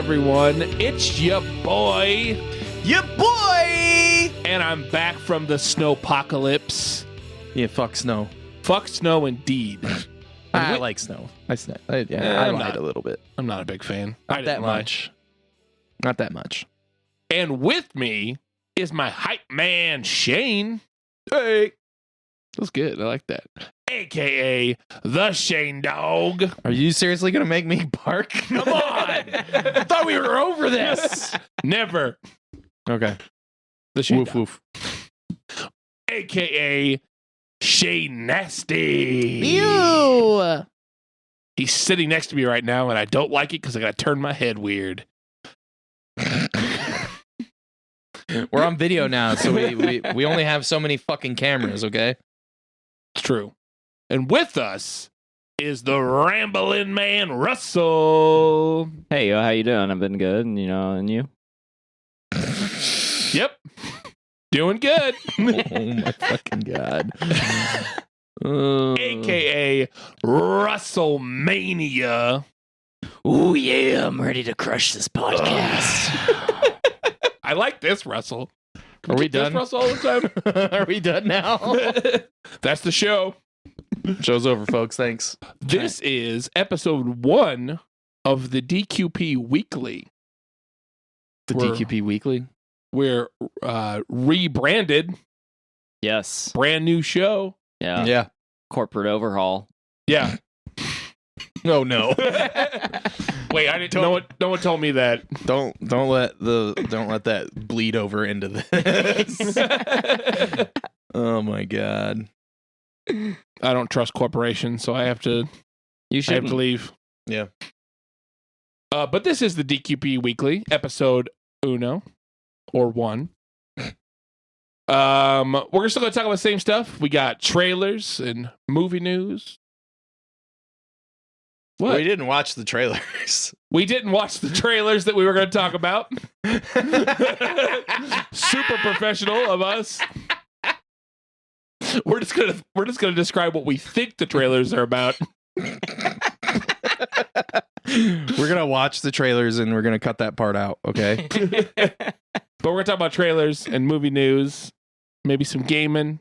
everyone. It's your boy. Your boy! And I'm back from the snowpocalypse. Yeah, fuck snow. Fuck snow indeed. I like snow. I lied a little bit. I'm not a big fan. Not that much. Not that much. And with me is my hype man, Shane. Hey. That's good. I like that. AKA the Shane Dog. Are you seriously going to make me bark? Come on. I thought we were over this. Never. Okay. The Shane Woof Dog. woof. AKA Shane Nasty. Ew. He's sitting next to me right now, and I don't like it because I got to turn my head weird. We're on video now, so we only have so many fucking cameras, okay? It's true. And with us is the rambling man, Russell. Hey, yo, how you doing? I've been good, and you? Yep. Doing good. Oh my fucking god. AKA Russellmania. Oh, yeah, I'm ready to crush this podcast. I like this, Russell. Are we This done? Russell all the time? Are we done now? That's the show. Show's over, folks. Thanks. This is episode 1 of the DQP Weekly. The We're- DQP Weekly. We're rebranded, Yes. brand new show. Yeah. Yeah. Corporate overhaul. Yeah. Oh no. Wait, I didn't. No one told me that. Don't let that bleed over into this. Oh my god. I don't trust corporations, so I have to. You I should have to leave. Yeah. But this is the DQP Weekly, episode uno or 1. We're still gonna talk about the same stuff. We got trailers and movie news. What? We didn't watch the trailers. We didn't watch the trailers that we were going to talk about. Super professional of us. We're just gonna describe what we think the trailers are about. We're gonna watch the trailers and we're gonna cut that part out, okay? But we're gonna talk about trailers and movie news, maybe some gaming,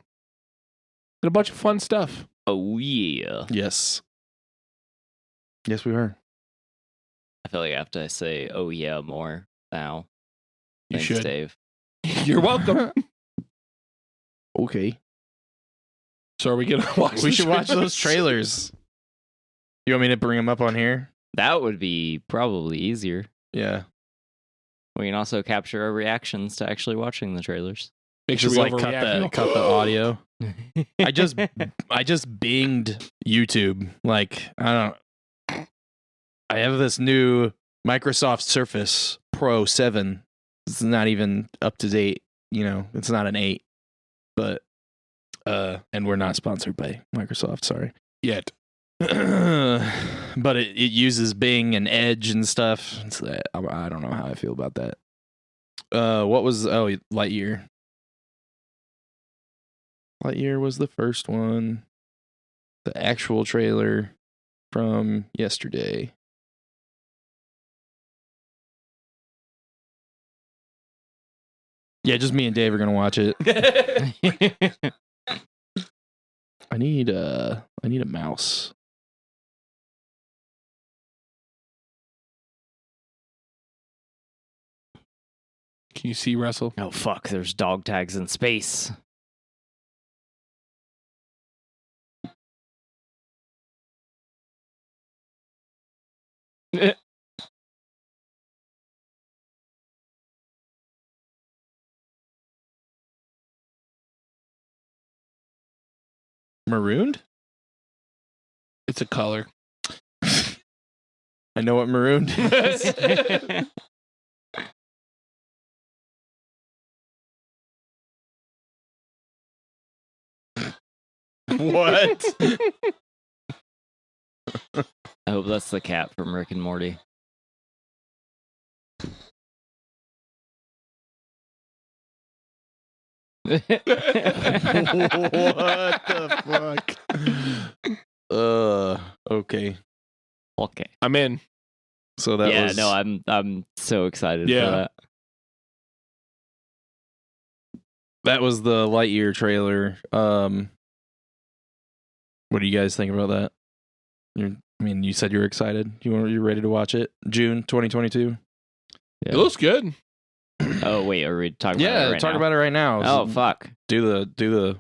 and a bunch of fun stuff. Oh, yeah. Yes. Yes, we are. I feel like I have to say, oh, yeah, more now. You Thanks, should. Dave. You're welcome. Okay. So are we gonna watch? We the should watch trailers? those trailers. You want me to bring them up on here? That would be probably easier. Yeah. We can also capture our reactions to actually watching the trailers. Make sure Just we like overreact. cut the audio. I just binged YouTube. Like, I have this new Microsoft Surface Pro 7. It's not even up to date, it's not an 8. But and we're not sponsored by Microsoft, sorry. Yet. But it uses Bing and Edge and stuff. So I don't know how I feel about that. Lightyear. Lightyear was the first one. The actual trailer from yesterday. Yeah, just me and Dave are gonna watch it. I need a mouse. Can you see Russell? Oh, fuck. There's dog tags in space. Marooned? It's a color. I know what marooned is. What? I hope that's the cat from Rick and Morty. What the fuck? Okay. Okay. I'm in. So that was I'm so excited Yeah. for that. that was the Lightyear trailer. What do you guys think about that? You said you were excited. You ready to watch it? June 2022. It looks good. Oh wait, are we talking about it right talk now? about it right now. Oh fuck. Do the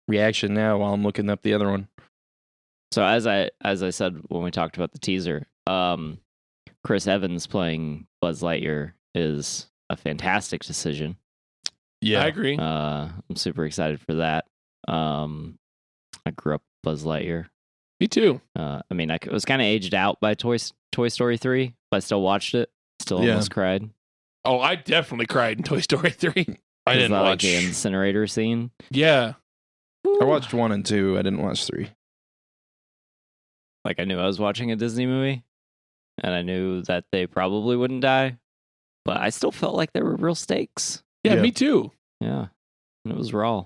reaction now while I'm looking up the other one. So as I said when we talked about the teaser, Chris Evans playing Buzz Lightyear is a fantastic decision. I agree. I'm super excited for that. I grew up with Buzz Lightyear. Me too. I was kind of aged out by Toy Story 3, but I still watched it. Still almost cried. Oh, I definitely cried in Toy Story 3. I didn't like watch the incinerator scene. Yeah. I watched 1 and 2. I didn't watch 3. Like I knew I was watching a Disney movie, and I knew that they probably wouldn't die, but I still felt like there were real stakes. Yeah, Yeah. me too. Yeah, and it was raw.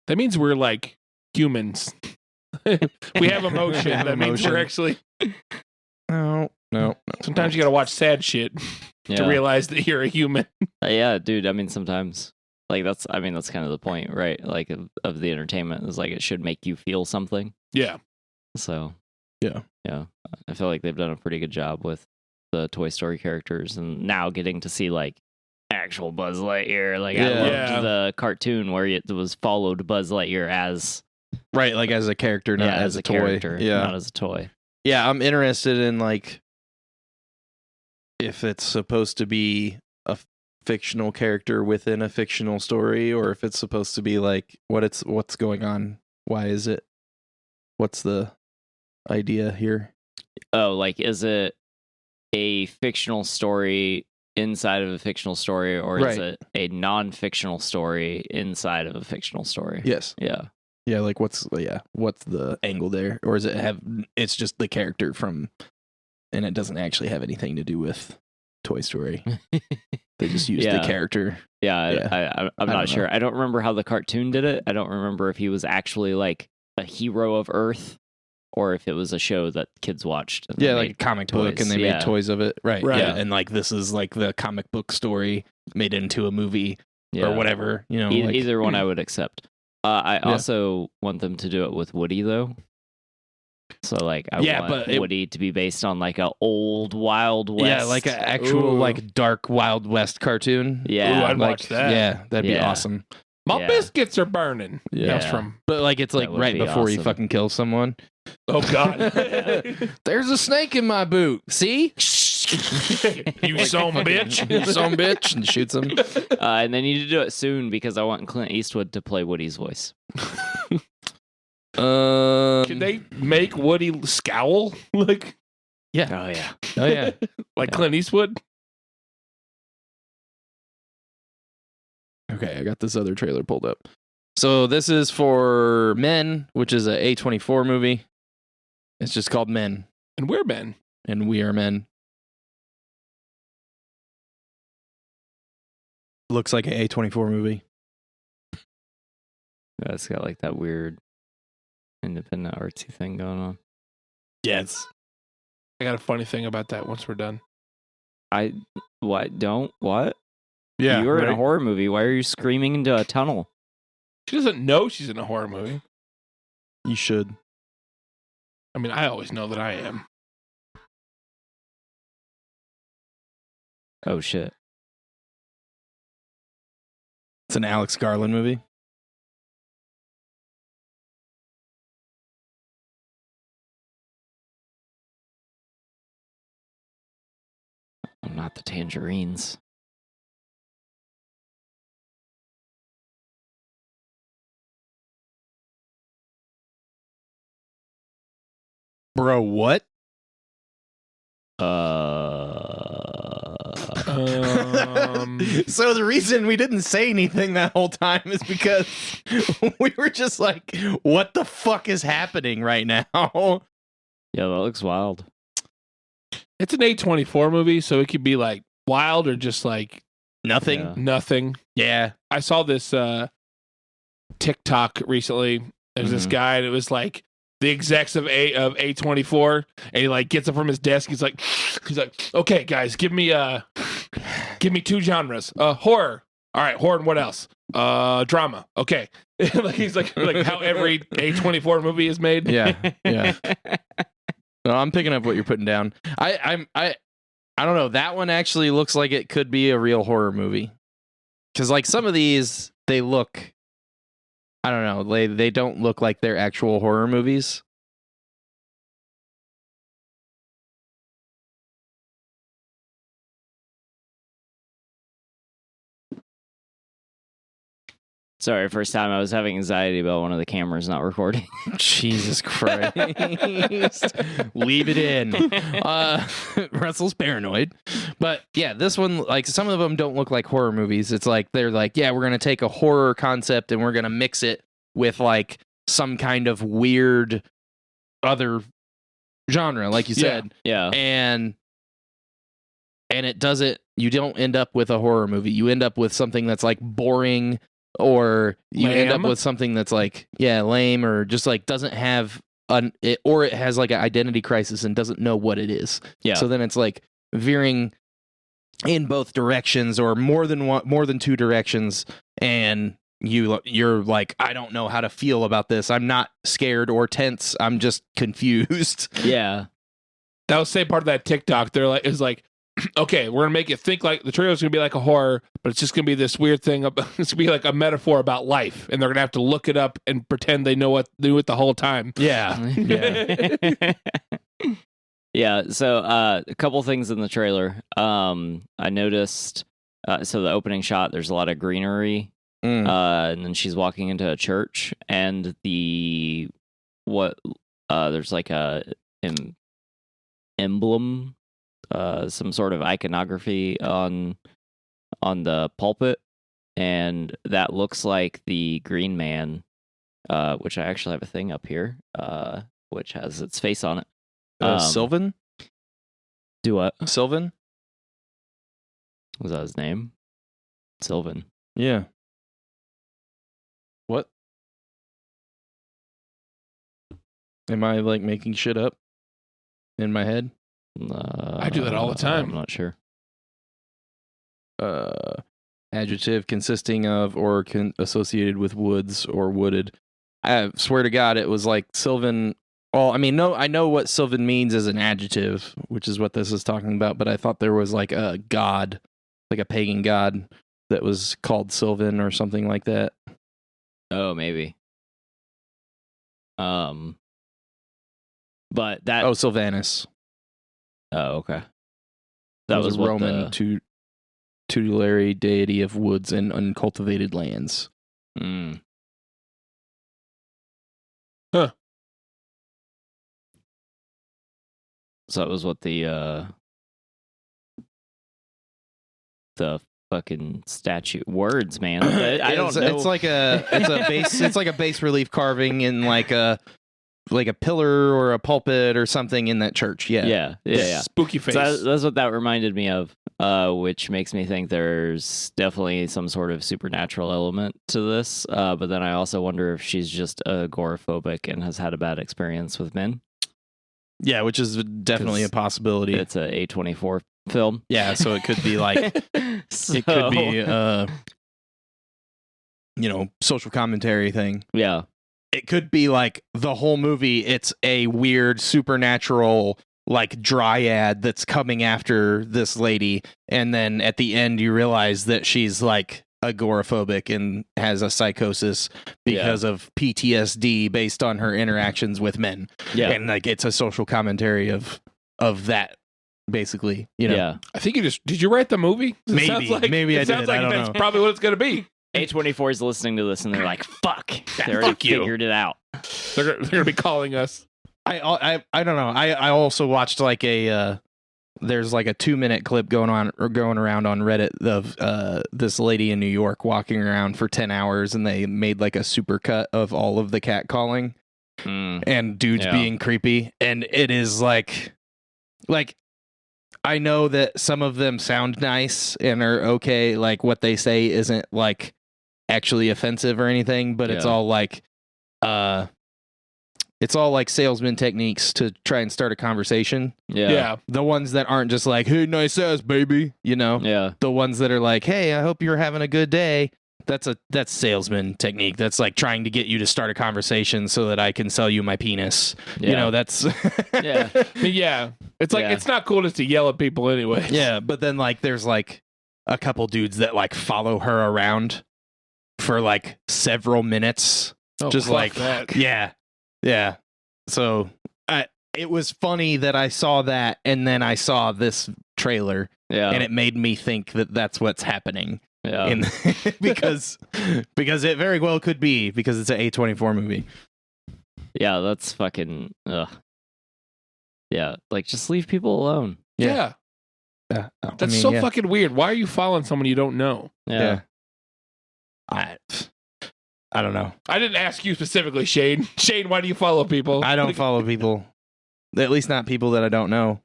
That means we're like humans. We have emotion. Have That means we're emotion. actually. No. Sometimes you got to watch sad shit Yeah, to realize that you're a human. yeah, dude. I mean, sometimes like that's kind of the point, right? Like of the entertainment is like it should make you feel something. Yeah. So Yeah. I feel like they've done a pretty good job with the Toy Story characters, and now getting to see like actual Buzz Lightyear. Like I Yeah. loved Yeah. the cartoon where it was followed Buzz Lightyear as Right, like as a character, not as a toy. character, Yeah. not as a toy. Yeah, I'm interested in like if it's supposed to be a fictional character within a fictional story, or if it's supposed to be like what's going on. Why is it? What's the idea here? Oh, like is it a fictional story inside of a fictional story, or is Right. it a non-fictional story inside of a fictional story? Yes. Yeah. Yeah, like what's the angle there? Or is it's just the character from, and it doesn't actually have anything to do with Toy Story. They just use the character. Yeah, I'm don't not sure. know. I don't remember how the cartoon did it. I don't remember if he was actually like a hero of Earth, or if it was a show that kids watched. And Yeah, they like a made comic book, toys. and they Yeah. made toys of it. Right. Right. Yeah, and like this is like the comic book story made into a movie Yeah. or whatever. Like, Either one I would accept. I Yeah. also want them to do it with Woody though. So like I Yeah, want but Woody to be based on like a old Wild West. Yeah, like an actual Ooh. like dark Wild West cartoon. Yeah. Ooh, I'd Like, watch that. Yeah, that'd be Yeah. awesome. My Yeah. biscuits are burning. Yeah. That's Yeah. from. But like it's like That would right be before he awesome. fucking kills someone. Oh God. There's a snake in my boot. See? You son of a bitch. You son of a bitch, and shoots him. And they need to do it soon because I want Clint Eastwood to play Woody's voice. Can they make Woody scowl like Oh yeah. Oh yeah. like Clint Eastwood? Okay, I got this other trailer pulled up. So this is for Men, which is a A24 movie. It's just called Men, And we're men. and we are men. Looks like an A24 movie. Yeah, it's got like that weird independent artsy thing going on. Yes. I got a funny thing about that once we're done. What? Yeah. You were in a right? horror movie. Why are you screaming into a tunnel? She doesn't know she's in a horror movie. You should. I mean, I always know that I am. Oh shit. It's an Alex Garland movie. I'm not the tangerines. Bro, what? So the reason we didn't say anything that whole time is because we were just like, what the fuck is happening right now? Yeah, that looks wild. It's an A24 movie, so it could be like wild or just like Nothing. Yeah. nothing. Yeah. I saw this TikTok recently. There's this Mhm. guy, and it was like the execs of A24, and he like gets up from his desk. He's like, okay, guys, give me 2 genres. Horror. All right, horror and what else? Drama. Okay. Like he's like how every A24 movie is made. Yeah. No, I'm picking up what you're putting down. I don't know. That one actually looks like it could be a real horror movie. Because like some of these, they look, I don't know, they don't look like they're actual horror movies. Sorry, first time I was having anxiety about one of the cameras not recording. Jesus Christ. Leave it in. Russell's paranoid. But yeah, this one, like some of them don't look like horror movies. It's like, they're like, yeah, we're going to take a horror concept and we're going to mix it with like some kind of weird other genre, like you said. Yeah. And it doesn't, you don't end up with a horror movie. You end up with something that's like boring, or you end up with something that's like, yeah, lame, or just like doesn't have or it has like an identity crisis and doesn't know what it is. Yeah. So then it's like veering in both directions, or more than 2 directions, and you're like, I don't know how to feel about this. I'm not scared or tense. I'm just confused. Yeah. That was the same part of that TikTok. They're like, it's like, okay, we're gonna make it think like the trailer's gonna be like a horror, but it's just gonna be this weird thing. It's gonna be like a metaphor about life, and they're gonna have to look it up and pretend they know it the whole time. Yeah. Yeah. So a couple things in the trailer. I noticed. So the opening shot, there's a lot of greenery, and then she's walking into a church, and there's like a emblem. Some sort of iconography on the pulpit, and that looks like the Green Man, which I actually have a thing up here, which has its face on it. Sylvan? Do what? Sylvan? Was that his name? Sylvan. Yeah. What? Am I like making shit up in my head? I do that all the time. I'm not sure. Adjective consisting of or associated with woods or wooded. I swear to God, it was like Sylvan. Well, I mean, no, I know what Sylvan means as an adjective, which is what this is talking about. But I thought there was like a god, like a pagan god that was called Sylvan or something like that. Oh, maybe. But that. Oh, Sylvanus. Oh, okay. That was a Roman tutelary deity of woods and uncultivated lands. Huh. So that was what the fucking statue words, man. I don't know. It's like a base relief carving in like a pillar or a pulpit or something in that church. Yeah. Spooky face. So that's what that reminded me of, which makes me think there's definitely some sort of supernatural element to this. But then I also wonder if she's just agoraphobic and has had a bad experience with men. Yeah, which is definitely a possibility. It's a A24 film. Yeah, so it could be like it could be social commentary thing. Yeah. It could be like the whole movie, it's a weird supernatural like dryad that's coming after this lady, and then at the end you realize that she's like agoraphobic and has a psychosis because of PTSD based on her interactions with men. Yeah. And like it's a social commentary of that, basically. Yeah. I think did you write the movie? Maybe I did. Sounds like that's probably what it's gonna be. A24 is listening to this and they're like, fuck. They already figured it out. They're gonna be calling us. I don't know. I also watched like there's like a 2-minute clip going around on Reddit of this lady in New York walking around for 10 hours, and they made like a supercut of all of the cat calling and dudes being creepy, and it is like I know that some of them sound nice and are okay, like what they say isn't like actually offensive or anything, but it's all like it's all like salesman techniques to try and start a conversation. Yeah. The ones that aren't just like, hey, nice ass, baby. You know? Yeah. The ones that are like, hey, I hope you're having a good day. That's salesman technique. That's like trying to get you to start a conversation so that I can sell you my penis. Yeah. You know, that's Yeah. Yeah. It's like, Yeah. it's not cool just to yell at people anyway. yeah. But then like there's like a couple dudes that like follow her around for like several minutes. Oh, Just fuck like that. yeah. So it was funny that I saw that and then I saw this trailer Yeah. and it made me think that that's what's happening. Yeah. In because it very well could be because it's an A24 movie. Yeah, that's fucking yeah, like just leave people alone. Yeah. That's so fucking weird. Why are you following someone you don't know? Yeah. I don't know. I didn't ask you specifically, Shane. Shane, why do you follow people? I don't follow people. At least not people that I don't know.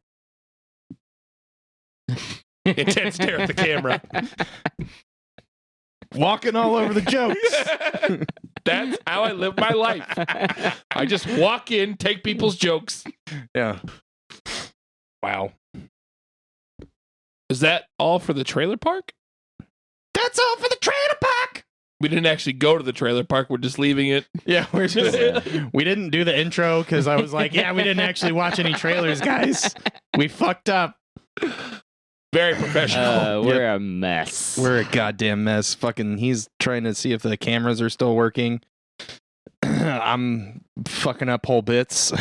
Intense stare at the camera. Walking all over the jokes. That's how I live my life. I just walk in, take people's jokes. Yeah. Wow. Is that all for the trailer park? That's all for the trailer park. We didn't actually go to the trailer park. We're just leaving it. Yeah, we're just we didn't do the intro because I was like, yeah, we didn't actually watch any trailers, guys. We fucked up. Very professional. We're a mess. We're a goddamn mess. Fucking, he's trying to see if the cameras are still working. I'm fucking up whole bits.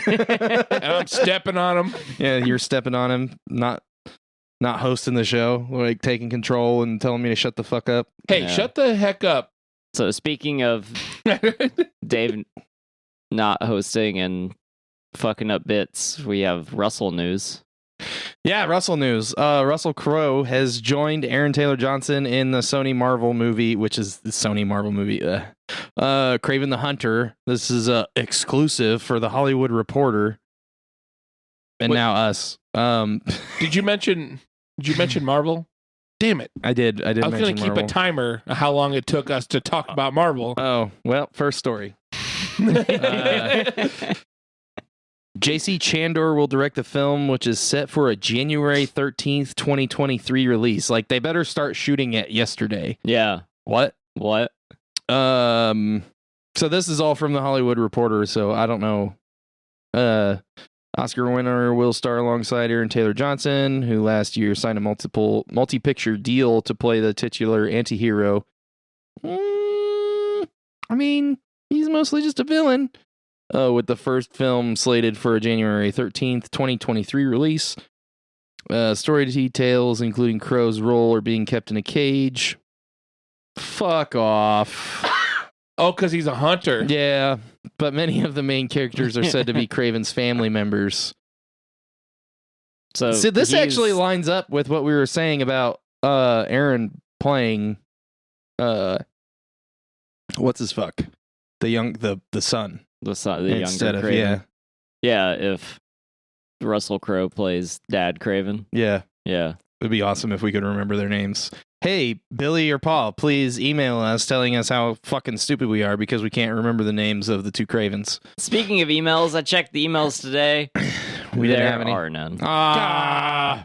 And I'm stepping on them. Yeah, you're stepping on him, not hosting the show, like taking control and telling me to shut the fuck up. Hey, Yeah. shut the heck up. So speaking of Dave not hosting and fucking up bits, we have Russell news. Yeah, Russell news. Russell Crowe has joined Aaron Taylor Johnson in the Sony Marvel movie, which is the Sony Marvel movie, Kraven the Hunter. This is exclusive for the Hollywood Reporter, and Wait. now us. Did you mention Marvel? Damn it. I did. I was going mention to keep Marvel. a timer of how long it took us to talk about Marvel. Oh well, first story. JC Chandor will direct the film, which is set for a January 13th, 2023 release. Like, they better start shooting it yesterday. Yeah. What? What? So this is all from the Hollywood Reporter, so I don't know. Oscar winner will star alongside Aaron Taylor Johnson, who last year signed a multi-picture deal to play the titular anti-hero. I mean, he's mostly just a villain. With the first film slated for a January 13th, 2023 release. Story details, including Crowe's role, are being kept in a cage. Fuck off. Oh, because he's a hunter. Yeah, but many of the main characters are said to be Kraven's family members. So This he's- actually lines up with what we were saying about Aaron playing what's his fuck? The son. the younger Instead of Kraven. Yeah, if Russell Crowe plays Dad Kraven. Yeah. Yeah. It'd be awesome if we could remember their names. Hey, Billy or Paul, please email us telling us how fucking stupid we are because we can't remember the names of the two Kravens. Speaking of emails, I checked the emails today. We didn't There have any. are none. Ah.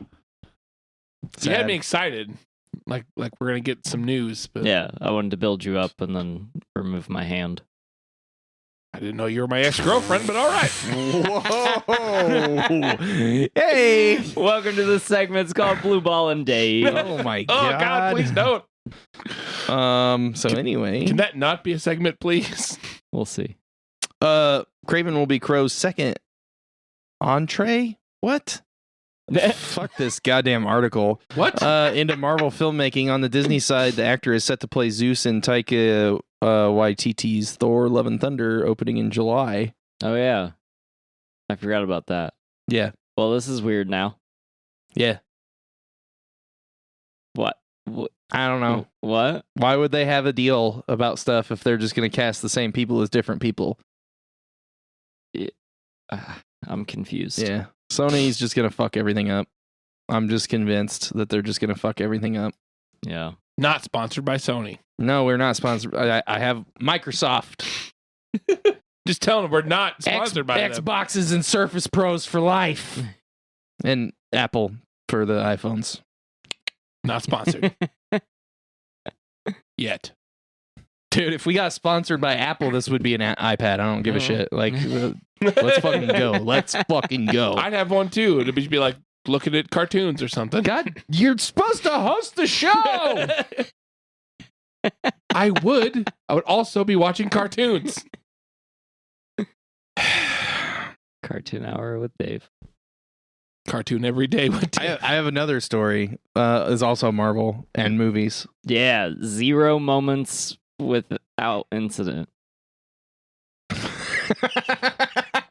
You had Sad. me excited. Like we're going to get some news. But Yeah, I wanted to build you up and then remove my hand. I didn't know you were my ex-girlfriend, but all right. Whoa. Hey. Welcome to this segment. It's called Blue Ball and Dave. Oh my Oh, god. God, please don't. So anyway, Can that not be a segment, please? We'll see. Kraven will be Crowe's second entree. What? Fuck this goddamn article. What? Into Marvel filmmaking. On the Disney side, the actor is set to play Zeus in Taika Waititi's Thor: Love and Thunder, opening in July. Oh, yeah. I forgot about that. Yeah, Well, this is weird now. yeah. What? I don't know. What? Why would they have a deal about stuff if they're just going to cast the same people as different people? I'm confused. Yeah. Sony's just going to fuck everything up. I'm just convinced that they're just going to fuck everything up. Yeah. Not sponsored by Sony. No, we're not sponsored. I have Microsoft. Just telling them we're not sponsored by them. Xboxes and Surface Pros for life. And Apple for the iPhones. Not sponsored. Yet. Dude, if we got sponsored by Apple, this would be an iPad. I don't give a shit. Like, let's fucking go. Let's fucking go. I'd have one too. It'd be like looking at cartoons or something. God, you're supposed to host the show. I would also be watching cartoons. Cartoon Hour with Dave. Cartoon every day with Dave. I have another story. Is also Marvel and movies. Yeah, 0 moments without incident.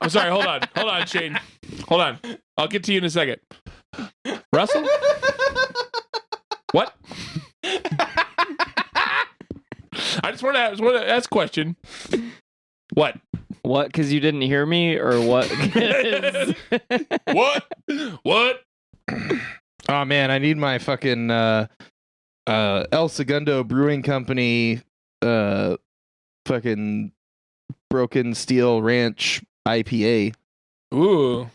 I'm sorry. Hold on, Shane. Hold on. I'll get to you in a second. Russell? What? I just want to ask a question. What? What? Because you didn't hear me, or what? What? Oh man, I need my fucking El Segundo Brewing Company fucking Broken Steel Ranch IPA. Ooh.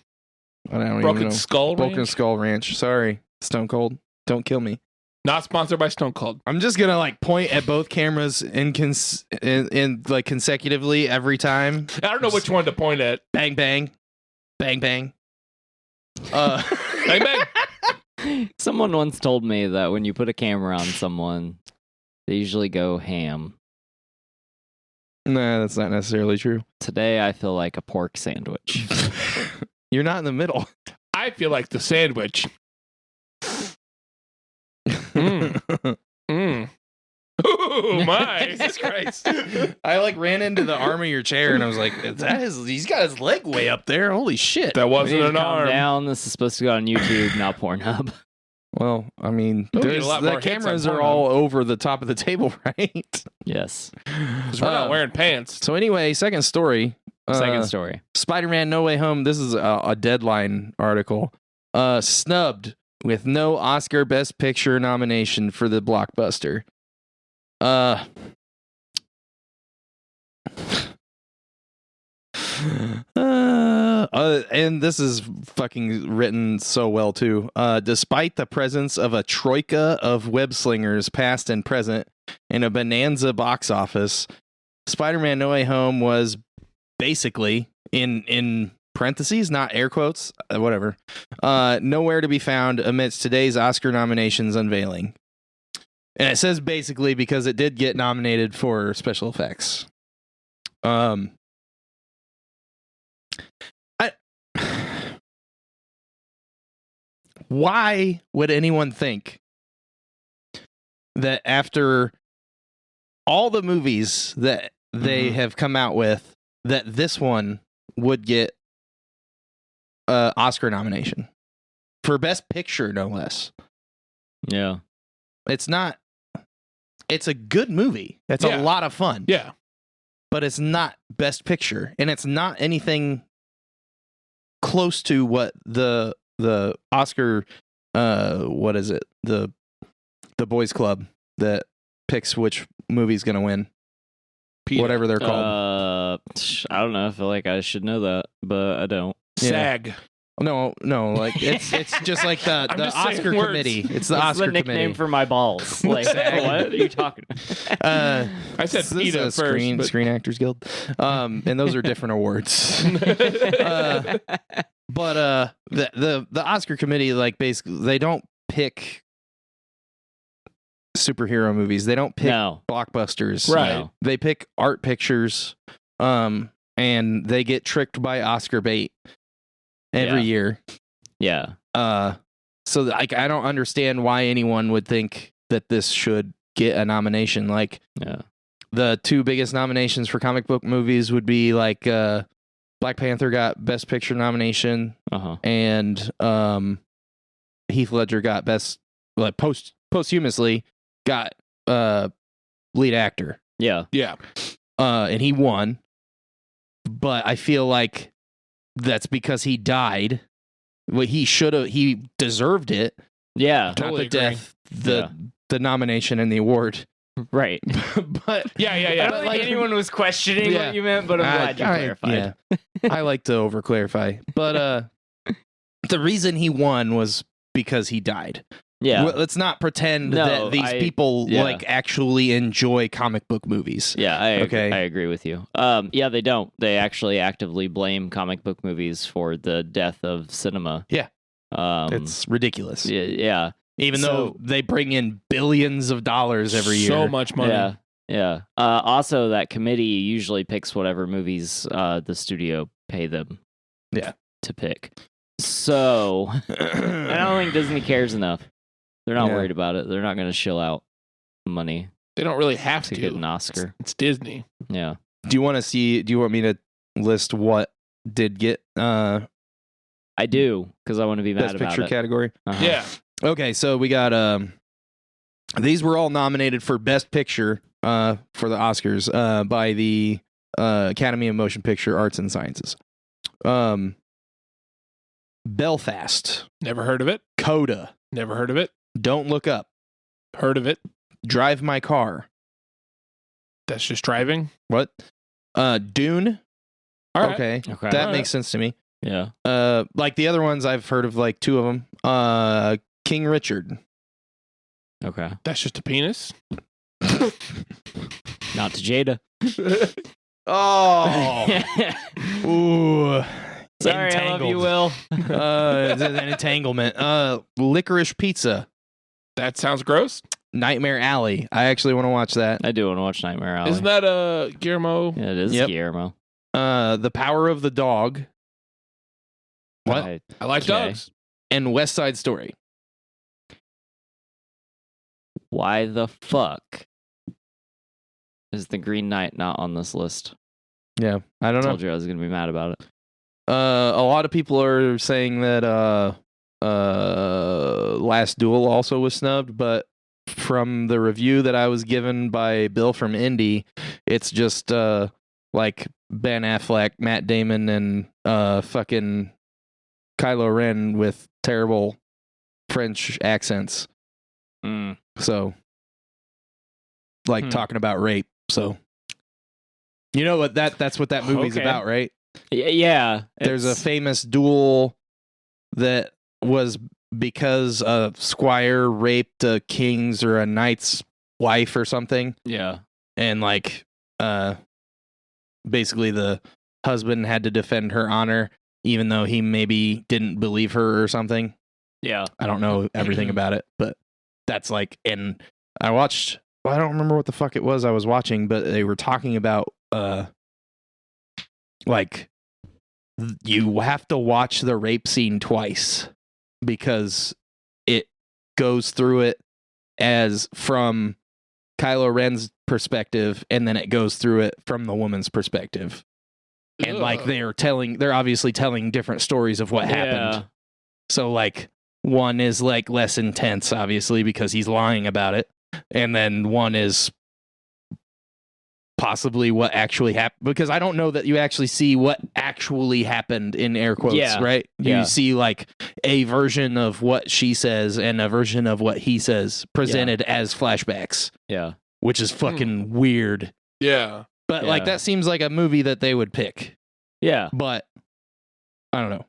I don't even Broken know. Skull Broken Ranch? Skull Ranch. Sorry, Stone Cold. Don't kill me. Not sponsored by Stone Cold. I'm just gonna like point at both cameras in like consecutively every time. I don't know which one to point at. Bang bang, bang bang. Bang bang. Someone once told me that when you put a camera on someone, they usually go ham. Nah, that's not necessarily true. Today, I feel like a pork sandwich. You're not in the middle. I feel like the sandwich. Oh my! Jesus Christ! I like ran into the arm of your chair and I was like, "Is that his? He's got his leg way up there. Holy shit!" That We wasn't need to an calm arm. down. This is supposed to go on YouTube, not Pornhub. Well, I mean, Oh, we get a lot the more hits on cameras are Pornhub. all over the top of the table, right? Yes. Because we're not wearing pants. So anyway, second story. Second story. Spider-Man: No Way Home. This is a Deadline article. Snubbed with no Oscar Best Picture nomination for the blockbuster. And this is fucking written so well too. Despite the presence of a troika of web slingers, past and present, and a bonanza box office, Spider-Man: No Way Home was basically in parentheses, not air quotes, whatever, nowhere to be found amidst today's Oscar nominations unveiling. And it says basically because it did get nominated for special effects. Why would anyone think that after all the movies that they have come out with, that this one would get an Oscar nomination for Best Picture, no less? Yeah. It's not. It's a good movie. It's Yeah. a lot of fun. Yeah. But it's not Best Picture, and it's not anything close to what the Oscar what is it, the boys club that picks which movie's gonna win, whatever they're called. I don't know. I feel like I should know that, but I don't. SAG. No, like it's just like the I'm just saying Oscar words. committee. It's the What's Oscar the nickname committee. for my balls? Like, SAG. what are you talking about? I said This is PETA a first. Screen but- Screen Actors Guild, and those are different awards. But the Oscar committee, like, basically they don't pick superhero movies. They don't pick No. blockbusters. Right. No. They pick art pictures, and they get tricked by Oscar bait every year. Yeah. So like I don't understand why anyone would think that this should get a nomination. Like Yeah. the two biggest nominations for comic book movies would be like Black Panther got Best Picture nomination, Uh-huh. and Heath Ledger got best, like, posthumously got lead actor. Yeah. Yeah. And he won. But I feel like that's because he died. Well, he deserved it. Yeah. Totally Not the agree. death, the nomination and the award. Right. But Yeah. I don't think anyone was questioning Yeah. what you meant, but I'm glad you clarified. Yeah. I like to over clarify. But the reason he won was because he died. Yeah. Let's not pretend No, that these people yeah. like actually enjoy comic book movies. Yeah, I Okay. agree with you. Yeah, they don't. They actually actively blame comic book movies for the death of cinema. Yeah. It's It's ridiculous. yeah. Even So- though they bring in billions of dollars every year. So much money. Yeah. Yeah. Also, that committee usually picks whatever movies the studio pay them. Yeah. To pick. So I don't think Disney cares enough. They're not Yeah. worried about it. They're not going to shill out money They don't really have to to. get an Oscar. It's Disney. Yeah. Do you want me to list what did get I do, because I want to be mad Best about Picture it. category? Uh-huh. Yeah. Okay, so we got these were all nominated for Best Picture for the Oscars by the Academy of Motion Picture Arts and Sciences. Belfast, Never heard of it. Coda, Never heard of it. Don't Look Up, Heard of it. Drive My Car. That's just driving. What? Dune. All right. Okay, Okay. that Alright. makes sense to me. Yeah. Like the other ones, I've heard of like two of them. King Richard. Okay. That's just a penis. Not to Jada. Oh, ooh. Sorry, I love you, Will. It's an entanglement. Licorice Pizza, That sounds gross. Nightmare Alley. I actually want to watch that. I do want to watch Nightmare Alley. Isn't that Guillermo? Yeah, it is Yep. Guillermo. The Power of the Dog. What? I like Okay. dogs. And West Side Story. Why the fuck is the Green Knight not on this list? Yeah, I I don't know. told you I was going to be mad about it. A lot of people are saying that Last Duel also was snubbed, but from the review that I was given by Bill from Indy, it's just like Ben Affleck, Matt Damon, and fucking Kylo Ren with terrible French accents. So, like talking about rape. So, you know what that's what that movie's Okay. about, right? Yeah. There's a it's- famous duel that was because a squire raped a king's or a knight's wife or something, Yeah. and like basically the husband had to defend her honor even though he maybe didn't believe her or something. Yeah. I don't know everything about it, but that's like, and I don't remember what the fuck it was I was watching, but they were talking about like you have to watch the rape scene twice because it goes through it as from Kylo Ren's perspective, and then it goes through it from the woman's perspective. And like Ugh. they're obviously telling different stories of what happened. So like one is like less intense, obviously, because he's lying about it. And then one is possibly what actually happened, because I don't know that you actually see what actually happened in air quotes, Yeah. right? Yeah. You see like a version of what she says and a version of what he says presented as flashbacks, Yeah. which is fucking weird. Yeah. But like Yeah. that seems like a movie that they would pick. Yeah. But I don't know.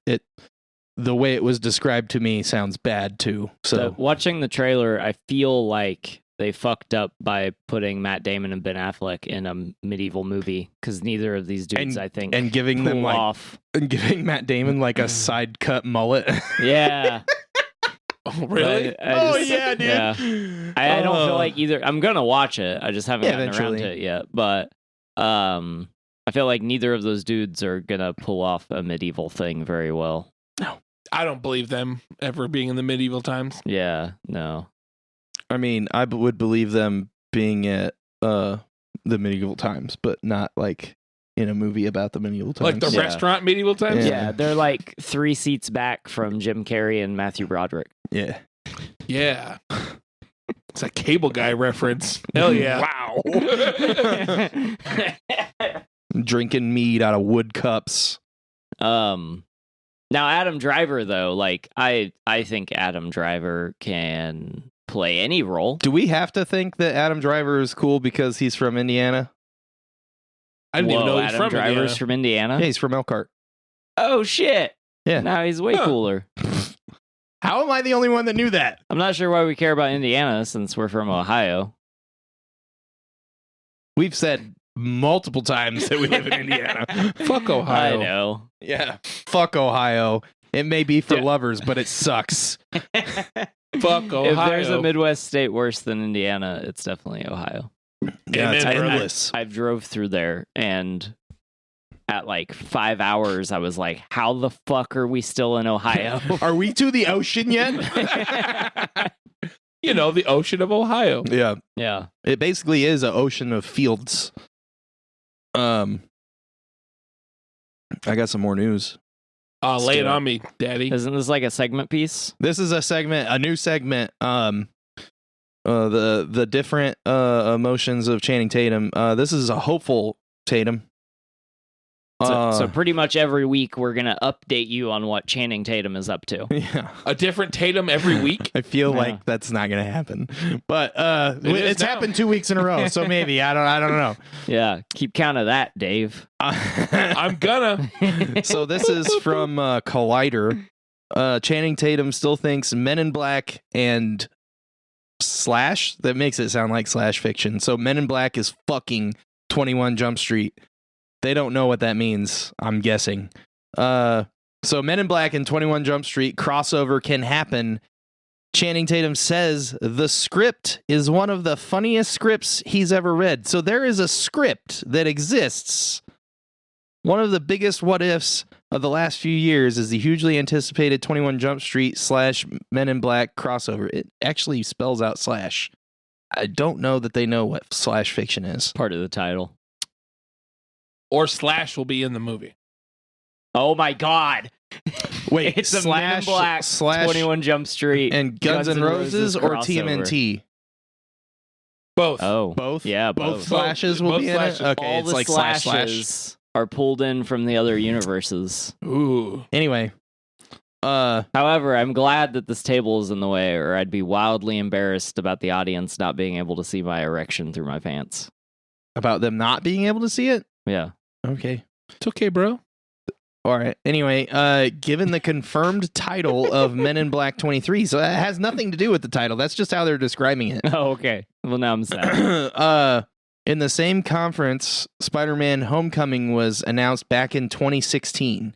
It the way it was described to me sounds bad too. So Watching the trailer, I feel like they fucked up by putting Matt Damon and Ben Affleck in a medieval movie, because neither of these dudes, I think, and giving them pull like off. and giving Matt Damon like a side cut mullet. Yeah. Oh, really? But I just- yeah, dude. Yeah. I don't feel like either. I'm gonna watch it. I just haven't Yeah, gotten around eventually. to it yet. But I feel like neither of those dudes are gonna pull off a medieval thing very well. I don't believe them ever being in the medieval times. Yeah. No. I mean, I would believe them being at the medieval times, but not like in a movie about the medieval times. Like the Yeah. restaurant medieval times? Yeah. Yeah. They're like 3 seats back from Jim Carrey and Matthew Broderick. Yeah. Yeah. It's a Cable Guy reference. Hell yeah. Wow. Drinking mead out of wood cups. Now Adam Driver though, like I think Adam Driver can play any role. Do we have to think that Adam Driver is cool because he's from Indiana? I didn't even know he's Adam from Driver's Indiana. from Indiana. Yeah, he's from Elkhart. Oh shit! Yeah. Now he's way cooler. How am I the only one that knew that? I'm not sure why we care about Indiana since we're from Ohio. We've said multiple times that we live in Indiana. Fuck Ohio. I know. Yeah. Fuck Ohio. It may be for lovers, but it sucks. Fuck Ohio. If there's a Midwest state worse than Indiana, it's definitely Ohio. Yeah, it's Amen, brother. endless. I drove through there, and at like 5 hours, I was like, how the fuck are we still in Ohio? Are we to the ocean yet? You know, the ocean of Ohio. Yeah. Yeah. It basically is an ocean of fields. I got some more news. Lay it on me, daddy. Isn't this like a segment piece? This is a new segment. The different emotions of Channing Tatum. This is a hopeful Tatum. So pretty much every week, we're going to update you on what Channing Tatum is up to. Yeah, A different Tatum every week. I feel Yeah. like that's not gonna happen, but is it's now. happened 2 weeks in a row, so maybe I don't know. Yeah. Keep count of that, Dave. I'm gonna. So this is from Collider. Channing Tatum still thinks Men in Black and Slash. That makes it sound like slash fiction. So Men in Black is fucking 21 Jump Street. They don't know what that means, I'm guessing. So Men in Black and 21 Jump Street crossover can happen. Channing Tatum says the script is one of the funniest scripts he's ever read. So there is a script that exists. One of the biggest what ifs of the last few years is the hugely anticipated 21 Jump Street / Men in Black crossover. It actually spells out slash. I don't know that they know what slash fiction is. Part of the title. Or Slash will be in the movie. Oh my God. Wait, It's a Men in Black, slash 21 Jump Street, and Guns N' Roses or crossover. TMNT? Both. Oh. Both? Yeah, Both both. slashes will Both be slashes. in it? Okay, All it's the like slash slashes slash. are pulled in from the other universes. Ooh. Anyway, However, I'm glad that this table is in the way, or I'd be wildly embarrassed about the audience not being able to see my erection through my pants. about them not being able to see it? Yeah. Okay. It's okay, bro. All right. Anyway, given the confirmed title of Men in Black 23, so that has nothing to do with the title. That's just how they're describing it. Oh, okay. Well, now I'm sad. In the same conference, Spider-Man Homecoming was announced back in 2016.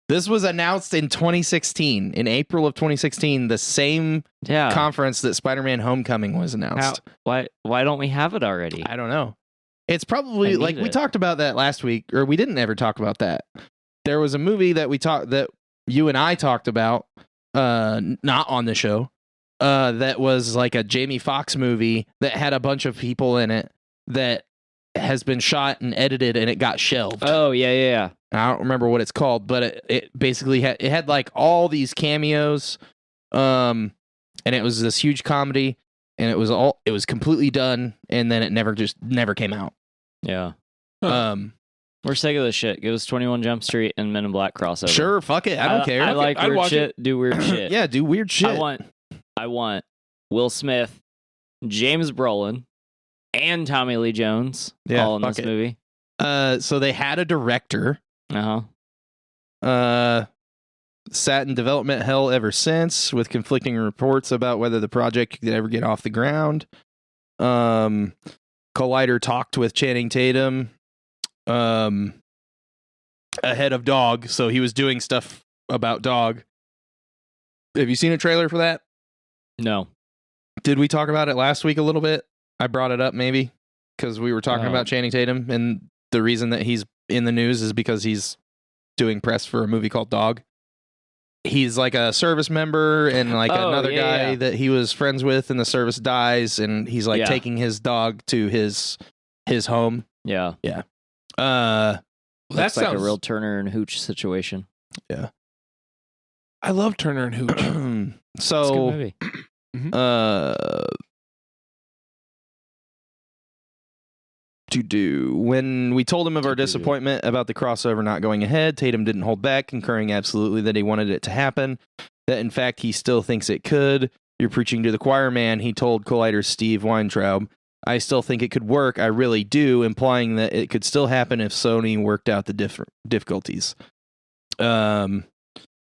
This was announced in 2016. In April of 2016, the same Yeah. conference that Spider-Man Homecoming was announced. Why don't we have it already? I don't know. It's probably I need like we it. talked about that last week, or we didn't ever talk about that. There was a movie that that you and I talked about, not on the show, that was like a Jamie Foxx movie that had a bunch of people in it that has been shot and edited and it got shelved. Oh, yeah. I don't remember what it's called, but it basically had like all these cameos, and it was this huge comedy, and it was completely done, and then it never came out. Yeah. Huh. We're sick of this shit. Give us 21 Jump Street and Men in Black crossover. Sure, fuck it, I don't care. I like I'd weird watch shit. Do weird shit. Yeah, do weird shit. I want Will Smith, James Brolin, and Tommy Lee Jones all in fuck this it. movie. So they had a director. Sat in development hell ever since, with conflicting reports about whether the project could ever get off the ground. Collider talked with Channing Tatum ahead of Dog, so he was doing stuff about Dog. Have you seen a trailer for that? No. Did we talk about it last week a little bit? I brought it up maybe because we were talking Oh. about Channing Tatum, and the reason that he's in the news is because he's doing press for a movie called Dog. He's like a service member, and like Oh, another yeah, guy yeah. that he was friends with in the service dies, and he's like Yeah. taking his dog to his home. Yeah. That Looks like sounds a real Turner and Hooch situation. I love Turner and Hooch. It's a good So, movie. when we told him of our disappointment about the crossover not going ahead, Tatum didn't hold back, concurring absolutely that he wanted it to happen. that in fact he still thinks it could. You're preaching to the choir, man, he told Collider's Steve Weintraub. I still think it could work. I really do, implying that it could still happen if Sony worked out the difficulties.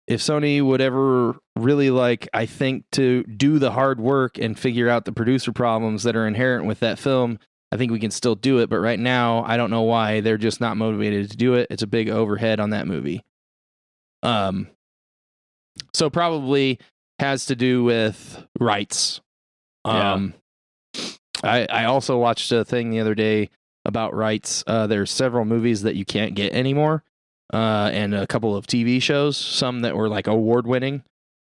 If Sony would ever really I think, to do the hard work and figure out the producer problems that are inherent with that film, I think we can still do it. But right now, I don't know why they're just not motivated to do it. It's a big overhead on that movie. So probably has to do with rights. I also watched a thing the other day about rights. There's several movies that you can't get anymore. And a couple of TV shows, some that were award winning.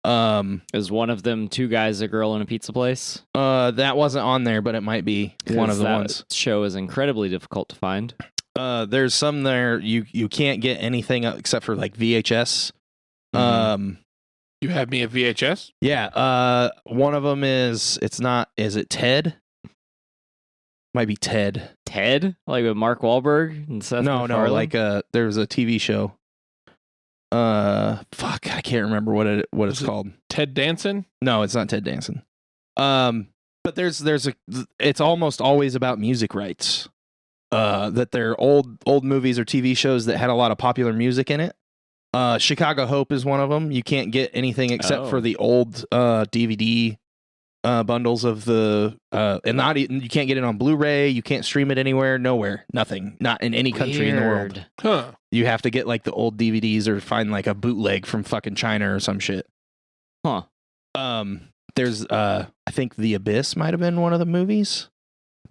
Is one of them Two Guys, a Girl, in a Pizza Place? That wasn't on there, but it might be one of the ones. Show is incredibly difficult to find. There's some there you can't get anything except for VHS. You have me at VHS? Yeah. One of them is it Ted? Might be Ted. Ted? With Mark Wahlberg and Seth MacFarlane? No, there was a TV show. Fuck, I can't remember what it's called. Ted Danson? No, it's not Ted Danson. But it's almost always about music rights. That they're old movies or TV shows that had a lot of popular music in it. Chicago Hope is one of them. You can't get anything except for the old DVD bundles of the you can't get it on Blu-ray. You can't stream it anywhere. Nowhere. Nothing. Not in any country in the world. Huh. You have to get the old DVDs or find a bootleg from fucking China or some shit. Huh. There's I think The Abyss might have been one of the movies.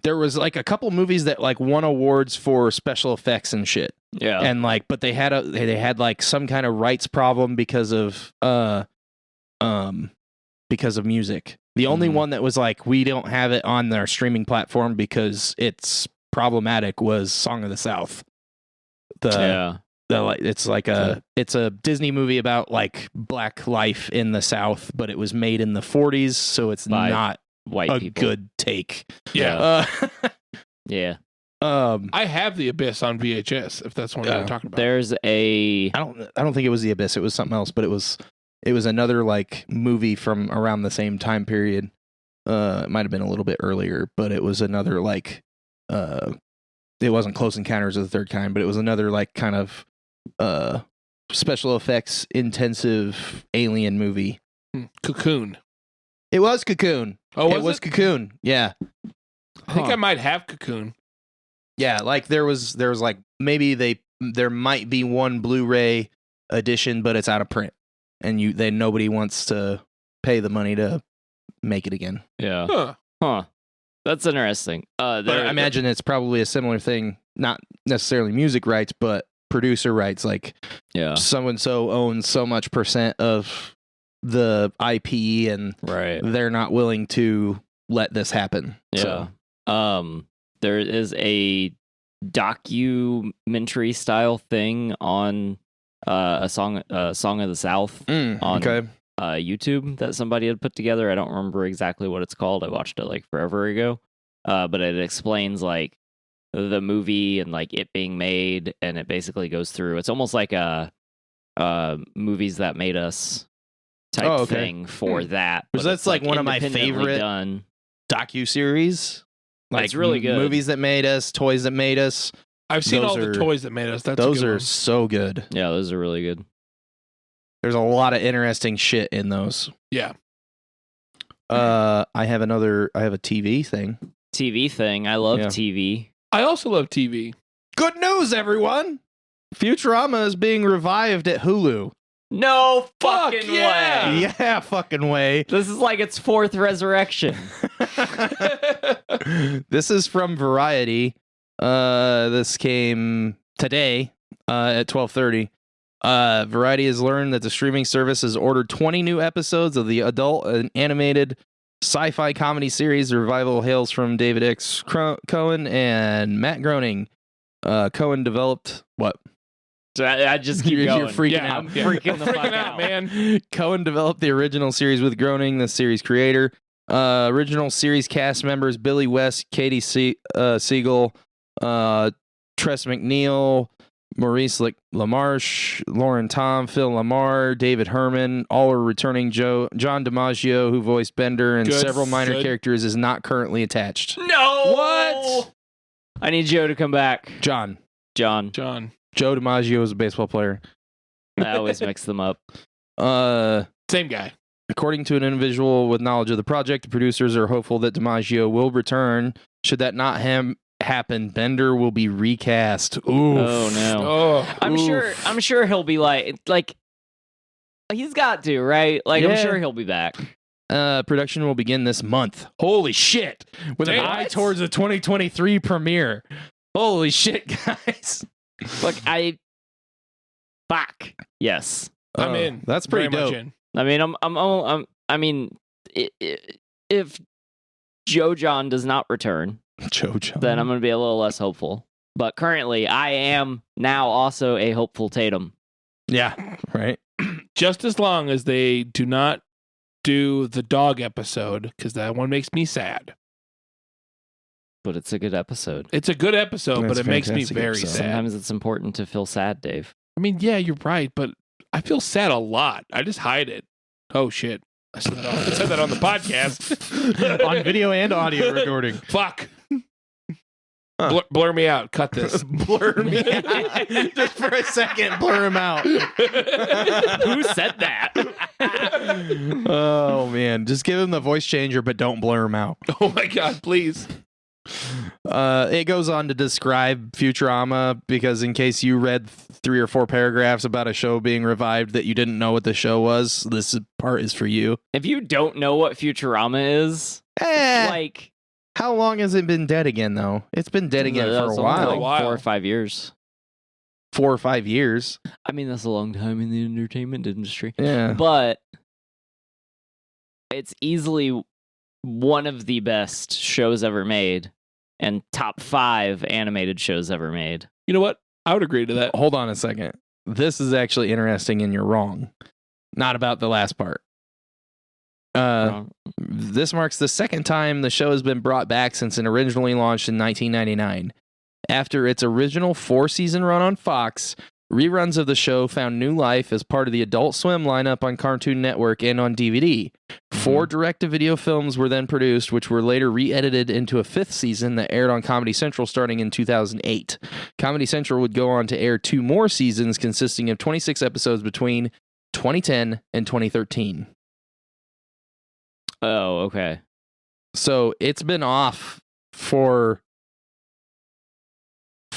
There was a couple movies that won awards for special effects and shit. Yeah. And but they had some kind of rights problem because of music. The only one that was we don't have it on our streaming platform because it's problematic was Song of the South. It's it's a Disney movie about black life in the South, but it was made in the 40s, so it's not white a people. good take. Yeah. Yeah. I have The Abyss on VHS, if that's what you're talking about. There's I don't think it was The Abyss. It was something else, but it was another movie from around the same time period. It might have been a little bit earlier, but it was another it wasn't Close Encounters of the Third Kind, but it was another kind of special effects intensive alien movie. Cocoon. It was Cocoon. Oh, it was Cocoon. Yeah. I think I might have Cocoon. Yeah, there was maybe there might be one Blu-ray edition, but it's out of print. And nobody wants to pay the money to make it again. Yeah. Huh. That's interesting. But I imagine it's probably a similar thing, not necessarily music rights, but producer rights. So and so owns so much % of the IP, and they're not willing to let this happen. Yeah. So. There is a documentary style thing on a song of the South on YouTube that somebody had put together. I don't remember exactly what it's called. I watched it forever ago. But it explains the movie and it being made, and it basically goes through. It's almost like a movies that made us type thing for that. Because that's one of my favorite docu-series. It's really good. Movies that made us, toys that made us. I've seen all the toys that made us. Those are so good. Yeah, those are really good. There's a lot of interesting shit in those. Yeah. I have a TV thing. TV thing. I love TV. I also love TV. Good news, everyone! Futurama is being revived at Hulu. No fucking way. Yeah, fucking way. This is its fourth resurrection. This is from Variety. This came today at 12:30. Variety has learned that the streaming service has ordered 20 new episodes of the adult and animated sci-fi comedy series. The revival hails from David X. Cohen and Matt Groening. Cohen developed what? I just keep going. You're freaking out. I'm freaking the fuck out, man. Cohen developed the original series with Groening, the series creator. Original series cast members Billy West, Katie Siegel, Tress McNeil, Maurice LaMarche, Lauren Tom, Phil Lamar, David Herman, all are returning. John DiMaggio, who voiced Bender, and several minor characters, is not currently attached. No! What? I need Joe to come back. John. Joe DiMaggio is a baseball player. I always mix them up. Same guy. According to an individual with knowledge of the project, the producers are hopeful that DiMaggio will return. Should that not happen, Bender will be recast. Oof. Oh no. Oh, I'm sure he'll be like he's got to, right? Like I'm sure he'll be back. Production will begin this month. Holy shit. With an eye towards the 2023 premiere. Holy shit, guys. Look, fuck. Yes. I'm in. That's pretty Very dope. much in. I mean, if Joe John does not return, then I'm going to be a little less hopeful. But currently, I am now also a hopeful Tatum. Yeah, right. Just as long as they do not do the dog episode, because that one makes me sad. But it's a good episode. It's a good episode, That's but it makes me fantastic very episode. sad. Sometimes it's important to feel sad, Dave. I mean, yeah, you're right, but I feel sad a lot. I just hide it. Oh, shit. I said that on the podcast. On video and audio recording. Fuck. Blur me out. Cut this. Blur me out. Just for a second, blur him out. Who said that? Oh, man. Just give him the voice changer, but don't blur him out. Oh, my God, please. It goes on to describe Futurama, because in case you read 3 or 4 paragraphs about a show being revived that you didn't know what the show was, this part is for you. If you don't know what Futurama is, like... How long has it been dead again, though? It's been dead again for a while. Like 4 or 5 years. 4 or 5 years. I mean, that's a long time in the entertainment industry. Yeah. But it's easily one of the best shows ever made and top 5 animated shows ever made. You know what? I would agree to that. Hold on a second. This is actually interesting, and you're wrong. Not about the last part. This marks the second time the show has been brought back since it originally launched in 1999. After its original 4-season run on Fox, reruns of the show found new life as part of the Adult Swim lineup on Cartoon Network and on DVD. 4 direct-to-video films were then produced, which were later re-edited into a 5th season that aired on Comedy Central starting in 2008. Comedy Central would go on to air 2 more seasons consisting of 26 episodes between 2010 and 2013. Oh, okay. So it's been off for